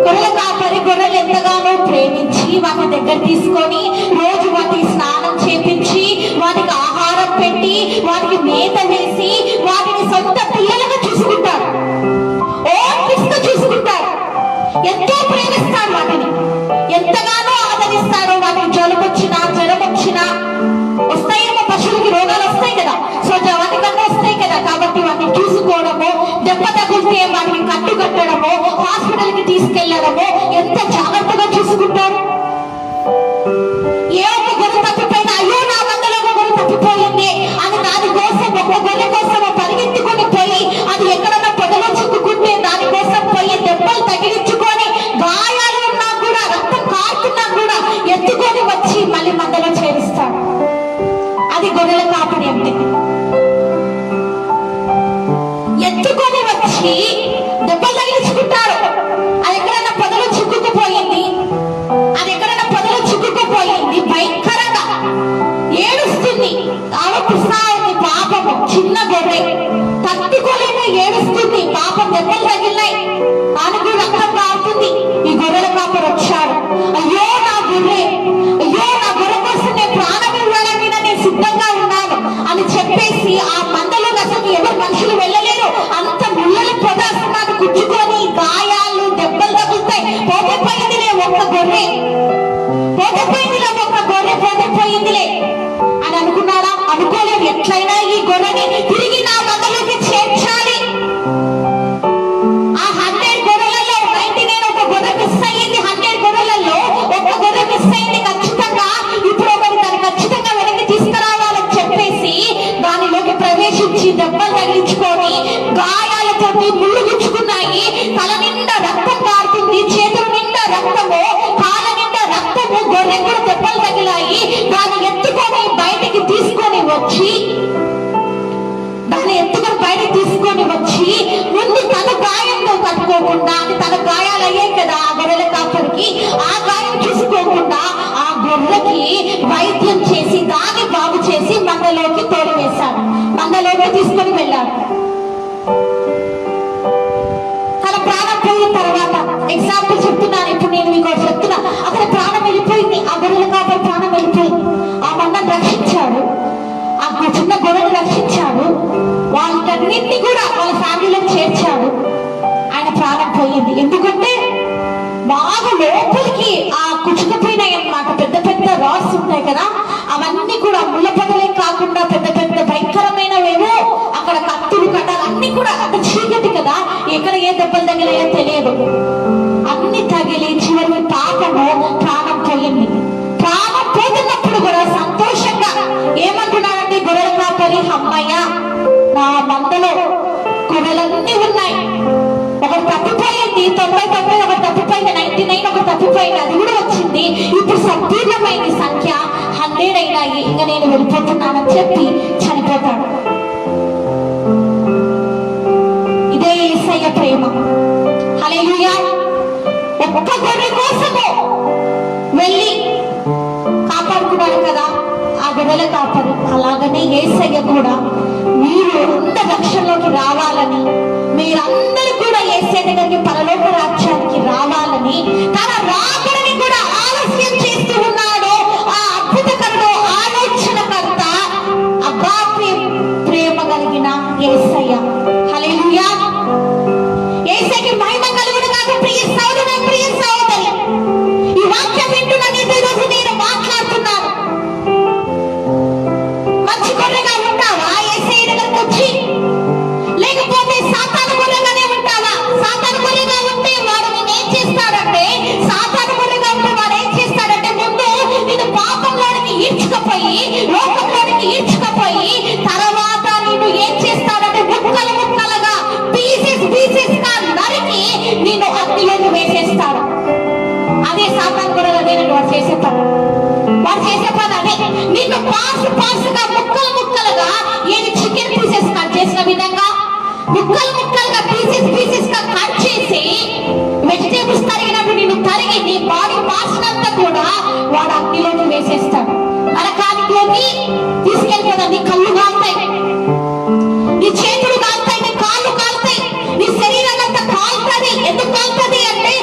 గొర్రెల కాపరి గొర్రెలు ఎంతగానో ప్రేమించి వాటి దగ్గర తీసుకొని రోజు వాటికి స్నానం చేపించి, వాటికి ఆహారం పెట్టి, వాటికి మేత వేసి, వాటిని సొంత పిల్లలుగా చూసుకుంటాడు. ఓపిస్తో చూసుకుంటాడు. ఎంతో ప్రేమిస్తాడు. వాటిని ఎంతగానో ఆదరిస్తాడు. వాటికి జలుబు వచ్చినా, జ్వరం వచ్చినా, వస్తాయేమో పశువులకి రోగాలు వస్తాయి కదా. సో వాటికన్నా వస్తాయి కదా. కాబట్టి వాటిని చూసుకోవడము, దెబ్బ తగిలితే వాటిని కట్టు కట్టడము, హాస్పిటల్ కి తీసుకెళ్లడము, ఎంత జాగ్రత్తగా చూసుకుంటారు. ఏ ఒక్క గొర్రె తప్పిపోయినా అయ్యో నా మందలో ఒక గొర్రె తప్పిపోయింది అని దాని కోసం, ఒక గొర్రె కోసం పరిగెత్తుకొని పోయి అది ఎక్కడన్నా పొదలో చిక్కుకుంటే దానికోసం పోయి దెబ్బలు తగిలించుకొని, గాయాలు ఉన్నా కూడా, రక్తం కారుతున్నా కూడా ఎత్తుకొని వచ్చి మళ్ళీ మందలో చేరుస్తాడు. అది గొర్రెల కాపరి అంటే. ఎత్తుకొని వచ్చి దెబ్బలు తగిలించుకుంటాడు. అది ఎక్కడన్నా పొదలో చిక్కుకుపోయింది, అది ఎక్కడన్నా పొదలో చిక్కుకుపోయింది, భయంకరంగా ఏడుస్తుంది. ఆమె కృష్ణ పాపము, చిన్న గొర్రె తట్టుకోలేక ఏడుస్తుంది. పాపం దెబ్బలు తగిలినాయి, ఆనకు రక్తం కారుతుంది. ఈ గొర్రెల కాపరు వచ్చాడు. అయ్యో నా గొర్రె, అయ్యో నా గొర్రె కోసం నేను ప్రాణం ఇవ్వడానికి నేను సిద్ధంగా ఉన్నాను అని చెప్పేసి ఆ మందలో అసలు ఎవరు మనుషులు వెళ్ళలేరు. అంత ముళ్ళలు పొదాసనాలు గుచ్చుకొని గాయాలు దెబ్బలు తగులుతాయి. పోకపోయిందిలే ఒక్క గొర్రె, పోకపోయిందిలే ఒక్క గొర్రె, పోకపోయిందిలే అని అనుకున్నాడా? అనుకోలేదు. ఎట్లయినా ఈ గొర్రెని తిరిగి నా మందలోకి చేర్చాలి. ఆ 100 గొర్రెలలో 99 ఒక గొర్రె మిస్ అయ్యింది. 100 గొర్రెలలో ఒక్క గొర్రె మిస్ అయింది. ఖచ్చితంగా ఇప్పుడు ఒకటి దాన్ని ఖచ్చితంగా వెనక్కి తీసుకురావాలని చెప్పేసి దానిలోకి ప్రవేశించి దెబ్బలు తగిలించుకొని గాయాలతోటి ముళ్ళు గుచ్చుకున్నాయి. తల నిండా రక్తం కారుతుంది, చేతుల నిండా రక్తము, కాళ్ళ నిండా రక్తము, గొర్రె కూడా దెబ్బలు తగిలాయి. దాన్ని ఎత్తుకొని బయటికి తీసుకొని వచ్చి ముందు తన గాయంతో కట్టుకోకుండా, తన గాయాలు అయ్యాయి కదా ఆ గొర్రెల కాపరికి, ఆ గాయం చూసుకోకుండా ఆ గొర్రెకి వైద్యం చేసి దాన్ని బాగు చేసి మందలోకి తోలివేశాడు. మందలోకి తీసుకొని వెళ్ళాడు. తన ప్రాణం పోయిన తర్వాత ఎగ్జాంపుల్ చెప్తున్నాను. ఇప్పుడు నేను మీకు చెప్తున్నా. అతని ప్రాణం వెళ్ళిపోయింది. ఆ గొర్రెల కాపరి ప్రాణం వెళ్ళిపోయింది. ఆ మందను రక్షించాడు, ఆ చిన్న గొర్రెను రక్షించాడు. వాళ్ళన్నింటినీ కూడా వాళ్ళ ఫ్యామిలీలోకి చేర్చాడు. ఆయన ప్రాణం పోయింది. ఎందుకంటే బాగా లోపలికి ఆ కుచ్చుకుపోయినాయి అన్నమాట. పెద్ద పెద్ద రాడ్స్ ఉంటాయి కదా, అవన్నీ కూడా ముళ్ళ పొదలే కాకుండా పెద్ద పెద్ద భయంకరమైనవేవో అక్కడ కత్తులు కట్టాలి అన్ని కూడా. అంత చీకటి కదా, ఎక్కడ ఏ దెబ్బలు తగిలాయో తెలియదు. అన్ని తగిలి చివరికి పాపము ప్రాణం పోయింది. ప్రాణం పోతున్నప్పుడు కూడా సంతోషంగా ఏమంటున్నాడంటే గొర్రెల కాపరి, అమ్మయ్య నా మందలో గొర్రెలన్నీ ఉన్నాయి. ఒకటి తప్పిపోయింది, 99 ఒకటి తప్పిపోయింది, 99 ఒకటి తప్పిపోయింది, అది కూడా వచ్చింది. ఇప్పుడు సంపూర్ణమైంది సంఖ్య 100 అయినాయి. ఇంకా నేను వెళ్ళిపోతున్నానని చెప్పి చనిపోతాడు. ఇదే యేసయ్య ప్రేమ. హల్లెలూయా. ఒక్క గొర్రె కోసము వెళ్ళి కాపాడుకున్నాడు కదా ఆ గొర్రెల కాపరి. అలాగనే యేసయ్య కూడా మీరు అందరి రక్షణలోకి రావాలని, మీరందరూ కూడా యేసయ్య దగ్గరికి పరలోక రాజ్యానికి రావాలని తన రాకడని కూడా ఆలస్యం చేస్తూ ఉన్నాడు. ఆ అద్భుతకరుడు, ఆలోచనకర్త, అగాపే ప్రేమ కలిగిన యేసయ్య. హల్లెలూయా. యేసయ్యకి మహిమ కలుగును గాక. ప్రియ సోదరుడా, ప్రియ సోదరి, ఈ వాక్యం వింటున్న నీతో ఈరోజు నేను మాట్లాడుతున్నాను. మంచి గొర్రెగా ఉంటావా యేసయ్య దగ్గరికి వచ్చి? లేకపోతే సాతాను గొర్రెగానే ఉంటావా? సాతాను గొర్రెగా ఉంటే వాడు నేను ఏం చేస్తాడంటే, సాతాను గొర్రెగా ఉంటే వాడు ఏం చేస్తాడంటే ముందు నేను పాపంలోనికి ఈడ్చుకపోయి, లోకంలోనికి ఈడ్చుకపోయి, తర్వాత నేను ఏం చేస్తాడంటే ముక్కలు ముక్కలుగా పీసెస్ గా నరికి నేను అగ్నిలోకి వేసేస్తాడు. అదే సాతాను గొర్రెగా నేను వాడు చేసే పని. వాడు చేసే పని అదే. నిన్ను పాసుగా ముక్కలు ముక్కలుగా ఏది చికెన్ పీసెస్ కట్ చేసిన విధంగా ముక్కలు ముక్కలుగా పీసెస్ గా కట్ చేసి వెజిటేబుల్స్ తరిగినప్పుడు నిన్ను తరిగి నీ బాడీ పార్ట్స్ అంతా కూడా వాడు అగ్నిలోకి వేసేస్తాడు. నరకానిలోకి తీసుకెళ్ళిపోతా. నీ కళ్ళు కాలుతాయి, నీ చేతులు కాలుతాయి, నీ కాళ్ళు కాలుతాయి, నీ శరీరం అంతా కాలుతుంది. ఎందుకు కాలుతుంది అంటే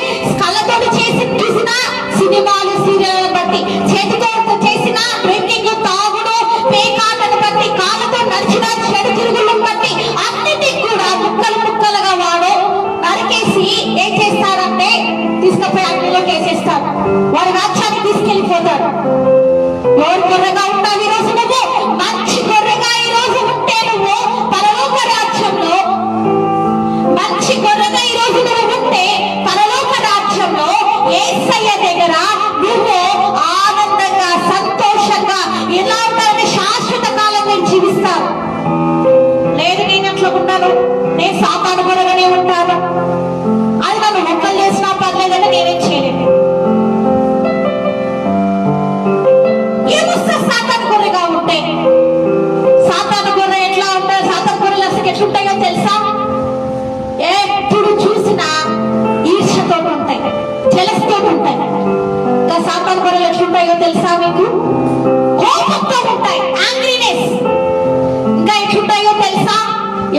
కళ్ళతో చేసి చూసిన సినిమాలు, సీరియల్ బట్టి, చేతితో చేసిన డ్రింకింగ్, తాగుడు, పేకాటను బట్టి, కాళ్ళతో నడిచిన చెడు తిరుగులను బట్టి అన్నిటికీ కూడా ముక్కలు ముక్కలుగా వాడు నరికేసి ఏం చేస్తారంటే తీసుకుపోయి అగ్నిలోకి వేసేస్తారు. వాడి రాజ్యాన్ని తీసుకెళ్లిపోతారు. ఎవరు గొర్రెగా ఉంటావు ఈరోజు? నువ్వు మంచి గొర్రెగా ఈరోజు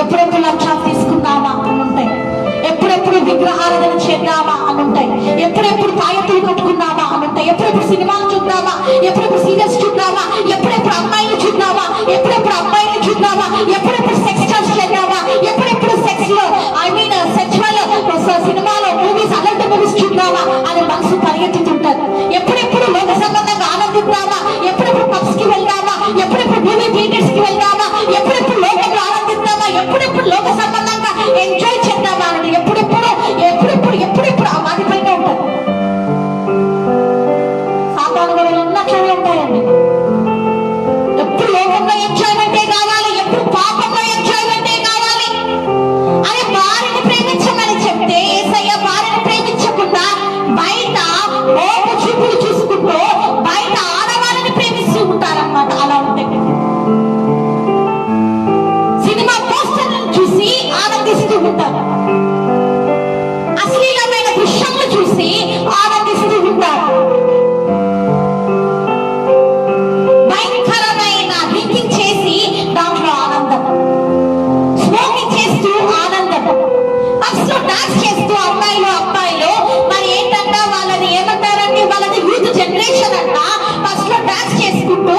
ఎప్పుడెప్పుడు లంచాలు తీసుకుందామా అని ఉంటాయి, ఎప్పుడెప్పుడు విగ్రహారాధన చేద్దామా అని ఉంటాయి, ఎప్పుడెప్పుడు తాయెత్తులు కట్టుకుందామా అని ఉంటాయి, ఎప్పుడెప్పుడు సినిమాలు చూద్దామా, ఎప్పుడెప్పుడు సీరియల్స్ చూద్దామా, ఎప్పుడెప్పుడు అమ్మాయిలు చూద్దామా, ఎప్పుడెప్పుడు అబ్బాయిలు చూద్దామా, ఎప్పుడెప్పుడు సెక్స్ చేద్దామా, ఎప్పుడెప్పుడు సెక్స్ లో సెక్చువల్ సినిమాలో మూవీస్ అలాంటి మూవీస్ చూద్దామా అని మనసు పరిగెత్తుతుంటారు. ఎప్పుడెప్పుడు లోక సంబంధంగా ఆనందిద్దామా, ఎప్పుడెప్పుడు పబ్స్ కి వెళ్దామా, ఎప్పుడెప్పుడు మూవీ థియేటర్స్ కి వెళ్దామా, ఎప్పుడెప్పుడు లోకంలో ఆనందిద్దామా, ఎప్పుడెప్పుడు లోక సంబంధంగా ఎంజాయ్ చేద్దామా అని ఎప్పుడెప్పుడు ఎప్పుడెప్పుడు ఎప్పుడెప్పుడు ఆ వాటిపైన ఉంటారు. సాధారణ గొడవలు అట్లనే ఉంటాయండి. ఎప్పుడు లోకంలో ఎంజాయ్మెంటే కావాలి, ఎప్పుడు పాపంలో ఎంజాయ్మెంటే కావాలి అని వారిని ప్రేమించమని చెప్తే యేసయ్య వారిని ప్రేమించకుండా బయట మోపు చూపులు చూసుకుంటూ బయట ఆడవారిని ప్రేమిస్తూ ఉంటారన్నమాట. అలా ఉంటే సినిమా పోస్టర్లను చూసి ఆనందిస్తూ ఉంటారు, అశ్లీలమైన దృశ్యాలను చూసి ఆనందిస్తూ ఉంటారు, భయంకరమైన డ్రింకింగ్ చేసి దాంట్లో ఆనందం, స్మోకింగ్ చేస్తూ ఆనందం, పబ్స్ లో డాన్స్ చేస్తూ అమ్మాయిలు మరి ఏంటంట వాళ్ళని ఏమంటారంటే వాళ్ళది యూత్ జనరేషన్ అంట. పబ్స్ లో డాన్స్ చేసుకుంటూ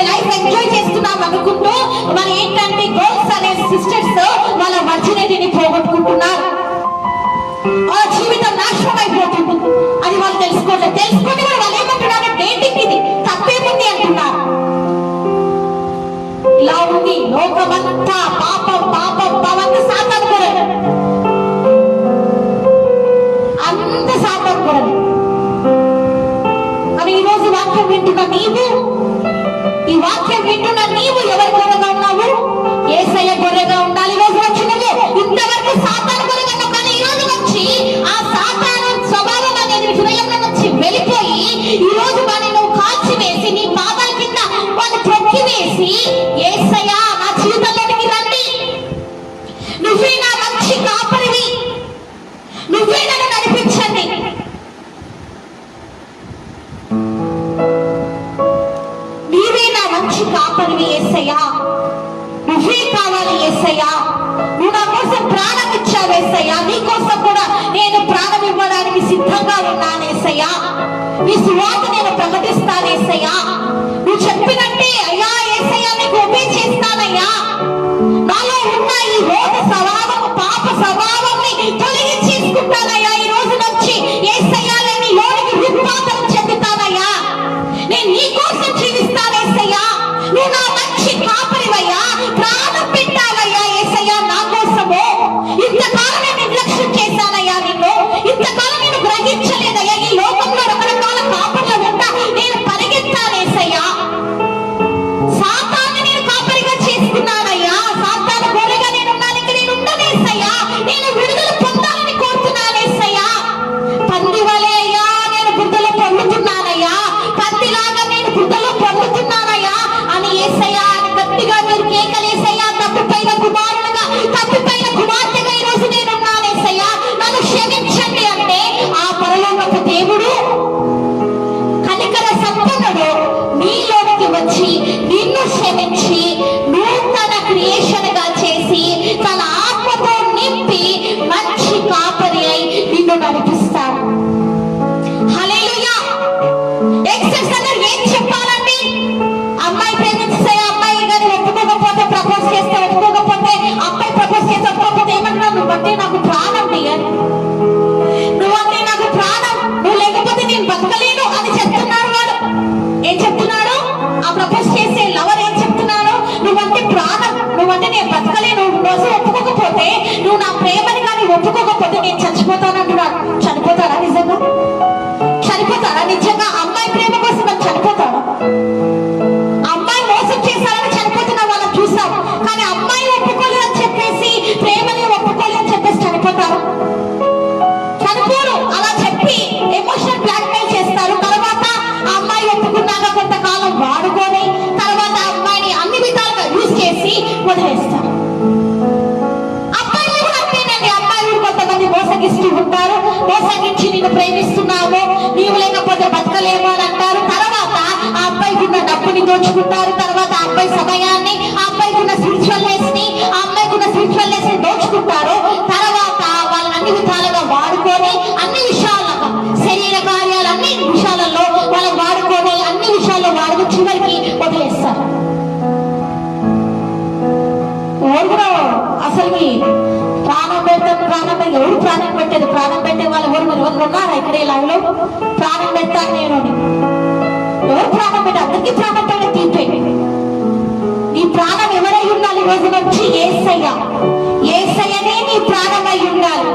లైఫ్ ఎంజాయ్ చేస్తున్నాం అనుకుంటూ మరి ఏంటంటే గర్ల్స్ అనే సిస్టర్స్ వాళ్ళ వర్జినిటీని పోగొట్టుకుంటున్నారు, వాళ్ళ జీవితం నాశనం అయిపోతుంది. అది వాళ్ళు తెలుసుకోండి కూడా వాళ్ళు ఏమంటున్నారు, డేటింగ్ ఇది తప్పేముంది అంటున్నారు. ఇలా ఉంది లోకమంతా పాపం పాపం పాపంతా సాతాను కొరలు, అంత సాతాను కొరలు. అని ఈరోజు వాక్యం వింటున్న నీవు, ఈ వాక్యం వింటున్న నీవు ఎవరి గొర్రెగా ఉన్నావు? యేసయ్య గొర్రెగా ఉండాలి. ఈ రోజు వచ్చి నువ్వు ఇంతవరకు సాతాను గొర్రెగా ఉన్నావు, కానీ ఈ రోజు వచ్చి ఆ సాతాను స్వభావం అనేది హృదయంలో నుంచి వెళ్ళిపోయి ఈ రోజు వాడిని నువ్వు కాల్చివేసి నీ పాదాల కింద వాడిని త్రొక్కి వేసి యేసయ్య నా జీవితంలోనికి రండి, నువ్వే నా మంచి కాపరివి, నువ్వే నన్ను నడిపించండి, నీవే నా మంచి కాపరివి యేసయ్యా, నువ్వే కావాలి యేసయ్యా, నువ్వు నా కోసం ప్రాణం ఇచ్చావు యేసయ్యా, నీ కోసం కూడా నేను ప్రాణం ఇవ్వడానికి సిద్ధంగా ఉన్నాను యేసయ్యా, నీ సువార్త నేను ప్రకటిస్తాను యేసయ్యా, నువ్వు చెప్పినట్టే అయ్యా యేసయ్యా నీకు ఒబే చేస్తానయ్యా, నాలో ఉన్న ఈ రోగ స్వభావం పాప స్వభావాన్ని తొలగించేసుకుంటానయ్యా, ఈ రోజు నుంచి యేసయ్యా నేను లోనికి రూపాంతరం చెందుతానయ్యా, నేను నీ కోసం జీవిస్తాను యేసయ్యా, నువ్వు నా మంచి కాపరివయ్యా, ప్రాణం పెట్టావయ్యా యేసయ్యా నా కోసము. ఇంతకాలం నేను నిర్లక్ష్యం చేశానయ్యా, నిన్ను ఇంతకాలం నేను గ్రహించలేదయ్యా, ఈ లోకంలో రకరకాల కాపర్లు ఉంటా నేను పరిగెత్తాను యేసయ్యా, సాతాన్ని నేను కాపరిగా చేసుకున్నానయ్యా, సాతాను గొర్రెగా నేను ఉన్నాను, ఇంక నేను ఉండను యేసయ్యా, నేను విడుదల పొందాలని కోరుతున్నాను యేసయ్యా, పంది వలె అయ్యా నేను బుద్ధలో పొందుతున్నానయ్యా, పందిలాగా నేను బుద్ధలో పొందుతున్నానయ్యా అని యేసయ్యా అని గట్టిగా మీరు కేకలేసయ్యా, తప్పిపోయిన కుమారుడుగా తప్పిపోయిన కుమార్తెగా ఈ రోజు నేను ఉన్నాను యేసయ్యా, నన్ను క్షమించండి అంటే ఆ పరలోకపు దేవుడు కనికర సంపన్నుడు నీలోనికి వచ్చి నిన్ను క్షమించి నూతన క్రియేషన్ గా చేసి తన ఆత్మతో నింపి మంచి కాపరి అయి నిన్ను నడిపిస్తాడు. హల్లెలూయా. ఎక్సెస్ అన్నారు ఏం చెప్పాలండి? అమ్మాయి ప్రేమిస్తే అమ్మాయి కానీ ఒప్పుకోకపోతే ప్రపోజ్ చేస్తే ఒప్పుకోకపోతే అబ్బాయి ప్రపోజ్ చేస్తే ఒప్పుకోకపోతే ఏమంటున్నావు? నువ్వంటే నాకు ప్రాణం డియర్, నువ్వంటే నాకు ప్రాణం, నువ్వు లేకపోతే నేను బతకలేను అని చెప్తున్నాడు. వాడు ఏం చెప్తున్నాడు? ఆ ప్రపోజ్ చేసే లవర్ ఏం చెప్తున్నాడు? నువ్వంటే ప్రాణం, నువ్వంటే నేను బతకలేను, రోజు ఒప్పుకోకపోతే నువ్వు నా ప్రేమని కానీ ఒప్పుకోకపోతే నేను చచ్చిపోతాను అంటున్నాడు. చనిపోతాడా నిజంగా? చనిపోతాడా నిజంగా? అమ్మాయి ప్రేమ కోసం అని చనిపోతాడా? అమ్మాయి మోసం చేశారని చనిపోతున్న వాళ్ళని చూసాం, కానీ అమ్మాయి ఒప్పుకోలేదని చెప్పేసి ప్రేమని ఒప్పుకోలేదని చెప్పేసి చనిపోతారు? చనిపోరు. అలా చెప్పి ఎమోషనల్ బ్లాక్ మెయిల్ చేస్తారు. తర్వాత ఆ అమ్మాయి ఒప్పుకున్నాక కొంతకాలం వాడుకొని తర్వాత అమ్మాయిని అన్ని విధాలుగా యూజ్ చేసి వదిలేస్తారు. అబ్బాయిలు కూడా అంతేనండి, అమ్మాయిలు కొంతమంది మోసగిస్తూ ఉంటారు, మోసగించి నిన్ను ప్రేమిస్తున్నాము నీవు లేకపోతే బతకలేము అని అంటారు. తర్వాత ఆ అబ్బాయికి ఉన్న డబ్బుని దోచుకుంటారు, తర్వాత ఆ అబ్బాయి సమయాన్ని, ఆ అబ్బాయికి ఉన్న స్పిరిచువల్నెస్ ని, ఆ అమ్మాయికి ఉన్న స్పిరిచువల్ ఎవరు ప్రాణం పెట్టేది? ప్రాణం పెట్టే వాళ్ళు ఎవరు? మరి ఎవరు ఉన్నారా ఇక్కడ ఈ లైవ్ లో? ప్రాణం పెడతాను నేను. ఎవరు ప్రాణం పెట్టే? అందరికీ ప్రాణం పెట్టే తీపే. నీ ప్రాణం ఎవరై ఉండాలి ఈ రోజు నుంచి? యేసయ్య. యేసయ్యనే నీ ప్రాణమై ఉండాలి.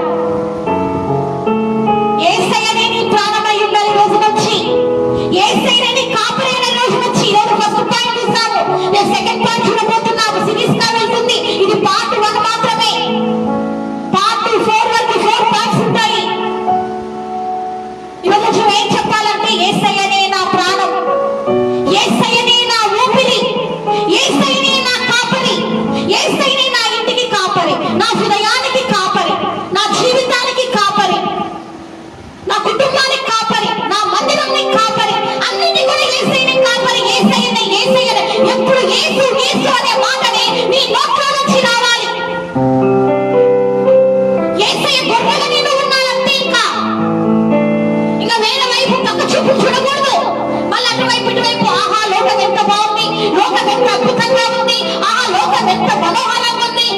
యేసయ్యనే నీ ప్రాణమై ఉండాలి ఈ రోజు నుంచి. యేసయ్యనే నీ కాపరైన రోజు నుంచి. ఈ రోజు ఫస్ట్ పాయింట్ చూసాము, నేను సెకండ్ పాయింట్ చూడబోతున్నాము. సిరీస్ గా వెళ్తుంది. ఇది పార్ట్ 1 మాత్రమే. పార్ట్ 4 వరకు 4 పార్ట్స్ ఉంటాయి. ఈరోజు నువ్వు ఏం చెప్పాలంటే, యేసయ్యనే నా ప్రాణం, యేసయ్యనే నా ఊపిరి, యేసయ్యనే నా కాపరి, యేసయ్యనే నా ఇంటికి కాపరి, నా హృదయానికి కాపరి, నా జీవితానికి కాపరి, నా కుటుంబానికి కాపరి, నా మందిరానికి కాపరి, అన్నిటి కూడా యేసయ్యనే కాపరి. యేసయ్యనే, యేసయ్యనే. ఎప్పుడు యేసు యేసు అనే మాటని నీ నోట్లో నుంచి రావాలి. యేసయ్య గొర్రెగా నేను ఉన్నానంటే ఇంకా వేరే వైపు పక్క చూపు చూడకూడదు. మళ్ళీ అటువైపు ఇటువైపు, ఆహా లోకం ఎంత బాగుంది, లోకం ఎంత అద్భుతంగా ఉంది, ఆహా లోకం ఎంత మనోహరంగా ఉంది.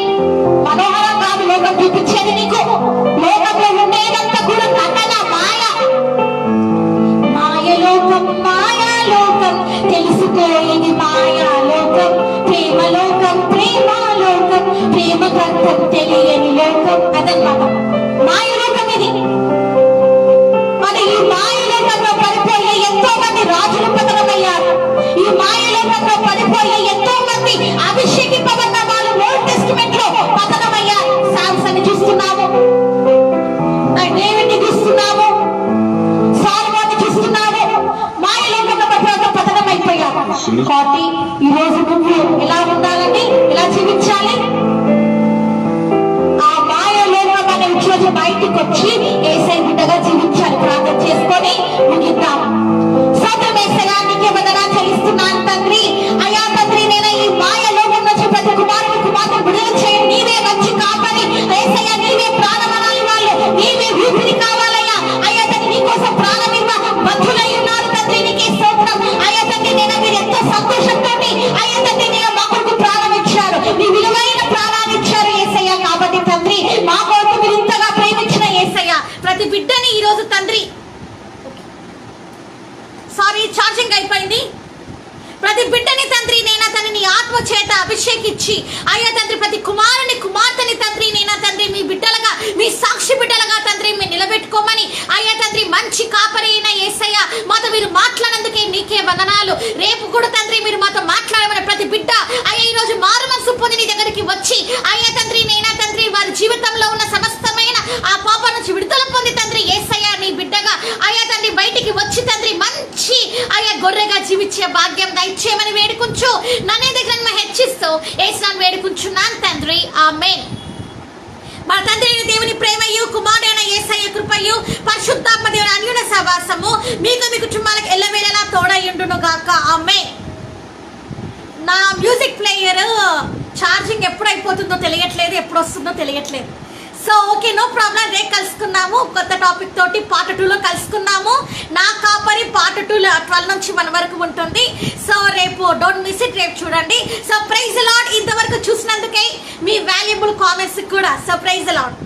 మనోహరం కాదు లోకం చూపించేది నీకు. లోకంలో ఉండేదంతా కూడా నటన, మాయ. మాయలోకం, మాయాలోకం, తెలుసుకో ఇది మాయాలోకం. ప్రేమలోకం, ప్రేమాలోకం, ప్రేమ గంధం తెలియని లోకం. అదన్నమాట మాయలోకం ఇది. మరి ఈ మాయలోకంలో పడిపోయే ఎంతో మంది రాజులు పతనమయ్యారు. ఈ మాయలోకంలో పడిపోయే ఎంతో మంది అభిషేకింపబడిన వాళ్ళు ఓల్డ్ టెస్టిమెంట్ లో పతనమయ్యారు. సామ్సన్ చూస్తున్నాము, డేవిడ్ని చూస్తున్నాము, సాల్మోన్ని చూస్తున్నాము. మాయలోకంలో పతనమైపోయారు. కాబట్టి ఈ రోజు నువ్వు ఎలా ఉండాలని, ఎలా జీవించాలి? ఆ మాయలోకం అనే రోజు బయటికి వచ్చి యేసయ్య బిడ్డగా జీవించాలి. ప్రార్థన చేసుకొని ముగిద్దాం. స్తోత్రం యేసయ్యా, నీకే వందనాలు చెల్లిస్తున్నాను తండ్రి. అయ్యా తండ్రి, నేను ఈ మాయలోకం నుంచి ప్రతి కుమారుని కుమార్తెను విడుదల చేయండి. నీవే మంచి కాపరి యేసయ్యా, నీవే ప్రాణమనాలి వాళ్ళు, నీవే ఊపిరి కావాలయ్యా. అయ్యా తండ్రి, నీ కోసం ప్రాణం ఇవ్వ బద్ధులై ఉన్నారు తండ్రి. నీకే స్తోత్రం. అయ్యా తండ్రి, నేను మీరు ఎంతో సంతోషంతో అయ్యా తండ్రి, నేను మా కొరకు ప్రాణం ఇచ్చారు, నీ విలువైన ప్రాణాన్ని ఇచ్చారు యేసయ్యా. కాబట్టి తండ్రి, మా కొరకు మీరు ఇంతగా ప్రేమించిన యేసయ్యా, ప్రతి బిడ్డని ఈ రోజు తండ్రి, ఛార్జింగ్ అయిపోయింది. ప్రతి బిడ్డని తండ్రి నేనా తండ్రి నీ ఆత్మ చేత అభిషేకించి అయ్యా తండ్రి, ప్రతి కుమారుని కుమార్తెని తండ్రి నేనా తండ్రి మీ బిడ్డలుగా, మీ సాక్షి బిడ్డలుగా తండ్రి మీరు నిలబెట్టుకోమని అయ్యా తండ్రి, మంచి కాపరి అయిన యేసయ్య మాతో మీరు మాట్లాడినందుకే నీకే వందనాలు. రేపు కూడా తండ్రి మీరు మాతో మాట్లాడమని ప్రతి బిడ్డ అయ్యా ఈ రోజు మారు మనసు పొంది నీ దగ్గరికి వచ్చి అయ్యా తండ్రి నేనా తండ్రి వారి జీవితంలో ఉన్న సమస్తమైన ఆ పాప నుంచి విడుదల పొంది తండ్రి యేసయ్య నీ బిడ్డగా అయ్యా తండ్రి బయటికి వచ్చి తండ్రి మంచి అయ్యా గొర్రెగా జీవించే భాగ్యం దయచేయమని వేడుకుంటూ నన్నే దగ్గర హెచ్చిస్తూ యేసునామమున వేడుకుంటున్నాను తండ్రి, ఆమేన్. మన తండ్రి అయిన దేవుని ప్రేమయు, కుమారుడైన యేసయ్య కృపయు, పరిశుద్ధాత్మ దేవుని అన్యోన్య సహవాసము మీకు మీ కుటుంబాలకు ఎల్లవేళలా తోడయ్యుండును గాక, ఆమేన్. నా మ్యూజిక్ ప్లేయర్ ఛార్జింగ్ ఎప్పుడు అయిపోతుందో తెలియట్లేదు, ఎప్పుడు వస్తుందో తెలియట్లేదు. So okay, no problem. రేపు కలుసుకున్నాము కొత్త టాపిక్ తోటి. పార్ట్ 2లో కలుసుకున్నాము. నా కాపరి పార్ట్ 2 12 నుంచి 1 వరకు ఉంటుంది. సో రేపు డోంట్ మిస్ ఇట్, రేపు చూడండి. So praise the lord. ఇంతవరకు చూసినందుకే మీ వాల్యుబుల్ కామెంట్స్ కూడా. So praise the lord.